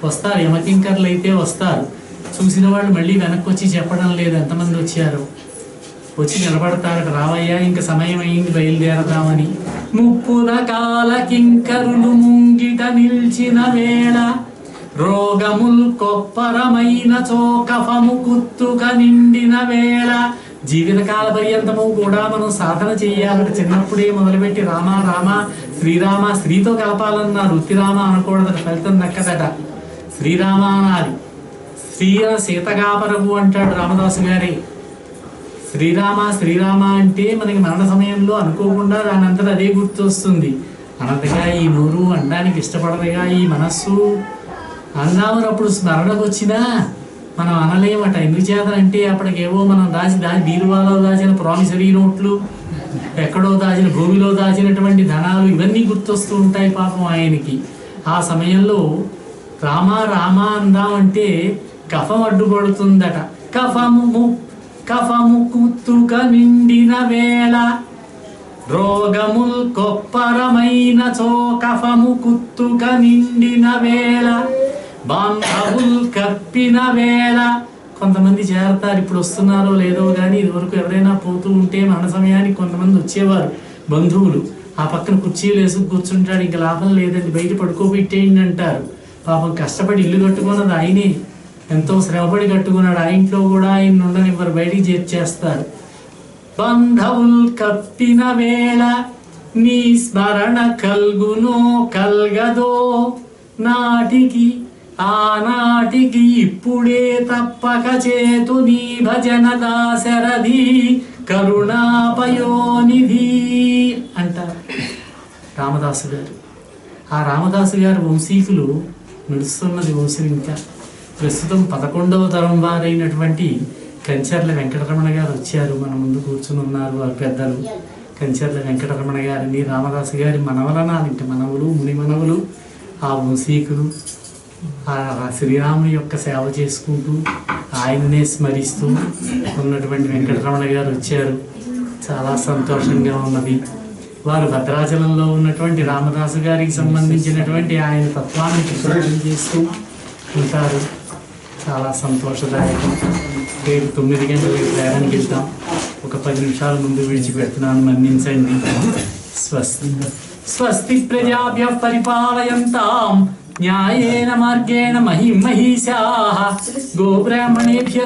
వస్తారు. యమకింకర్లు అయితే వస్తారు. చూసిన వాళ్ళు మళ్ళీ వెనక్కి వచ్చి చెప్పడం లేదు ఎంతమంది వచ్చారో. వచ్చి నిలబడతారట, రావయ్యా ఇంకా సమయం అయింది బయలుదేరదామని. ముప్పున కాల కింకరులు ముంగిట నిల్చిన వేళ రోగముల్ కొప్పరమైన చోకఫము కుత్తుక నిండిన వేళ. జీవితకాల పర్యంతము కూడా మనం సాధన చేయాలట. చిన్నప్పుడే మొదలుపెట్టి రామ రామ శ్రీరామ, స్త్రీతో కలపాలన్నారు. వృత్తిరామ అనకూడదట, ఫలితం దక్కదట. శ్రీరామ అనాలి. శ్రీర సీతగాపరము అంటాడు రామదాసు గారే. శ్రీరామ శ్రీరామ అంటే మనకి మరణ సమయంలో అనుకోకుండా దాని అంతటా అదే గుర్తొస్తుంది. అనంతగా ఈ నోరు అనడానికి ఇష్టపడదుగా ఈ మనస్సు. అందామన్నప్పుడు స్మరణకు వచ్చినా మనం అనలేమట. ఎందుకు చేతనంటే అప్పటికేవో మనం దాచి బీరువాలో దాచిన ప్రామిసరీ నోట్లు, ఎక్కడో దాచిన భూమిలో దాచినటువంటి ధనాలు ఇవన్నీ గుర్తొస్తూ ఉంటాయి పాపం ఆయనకి. ఆ సమయంలో రామా రామా అందామంటే కఫం అడ్డుపడుతుందట. కఫము కుత్తుక నిండిన వేళ రోగముల్ కొప్పరమైనచో కఫము కుత్తుక నిండిన వేళ బాంధవుల్ కప్పిన వేళ. కొంతమంది చేరతారు, ఇప్పుడు వస్తున్నారో లేదో కానీ ఇదివరకు ఎవరైనా పోతూ ఉంటే మన సమయానికి కొంతమంది వచ్చేవారు బంధువులు. ఆ పక్కన కుర్చీలు వేసి కూర్చుంటాడు, ఇంకా లాభం లేదండి బయట పడుకోబెట్టేయండి అంటారు. పాపం కష్టపడి ఇల్లు కట్టుకున్నది ఆయనే, ఎంతో శ్రమపడి కట్టుకున్నాడు. ఆ ఇంట్లో కూడా ఆయన ఉండనివ్వరు, బయటికి చేర్చేస్తారు. బంధవుల్ కప్పిన వేళ నీ స్మరణ కల్గునో కల్గదో నాటికి ఆనాటికి ఇప్పుడే తప్పక చేతు నీ భజన దాశరథి కరుణాపయోనిధి అంటారు రామదాసు గారు. ఆ రామదాసు గారు వంశీకులు నడుస్తున్నది వంశం. ఇంకా ప్రస్తుతం 11వ తరం వారైనటువంటి కంచర్ల వెంకటరమణ గారు వచ్చారు, మన ముందు కూర్చుని ఉన్నారు. వారి పెద్దలు కంచర్ల వెంకటరమణ గారిని రామదాసు గారి మనవలనాలింటి మనవులు ముని మనవులు ఆ వంశీకులు ఆ శ్రీరాముని యొక్క సేవ చేసుకుంటూ ఆయననే స్మరిస్తూ ఉన్నటువంటి వెంకటరమణ గారు వచ్చారు. చాలా సంతోషంగా ఉన్నది. వారు భద్రాచలంలో ఉన్నటువంటి రామదాసు గారికి సంబంధించినటువంటి ఆయన తత్వాన్ని ప్రచారం చేస్తూ ఉంటారు. చాలా సంతోషదాయకం. రేపు 9 గంటలకు ప్రయాణానికి వెళ్తాం. ఒక 10 నిమిషాల ముందు విడిచిపెడుతున్నాను, మన్నించండి. స్వస్తి ప్రజాభ్యః పరిపాలయంతాం న్యాయేన మార్గేణ మహిమహీషాః గోబ్రాహ్మణేభ్యः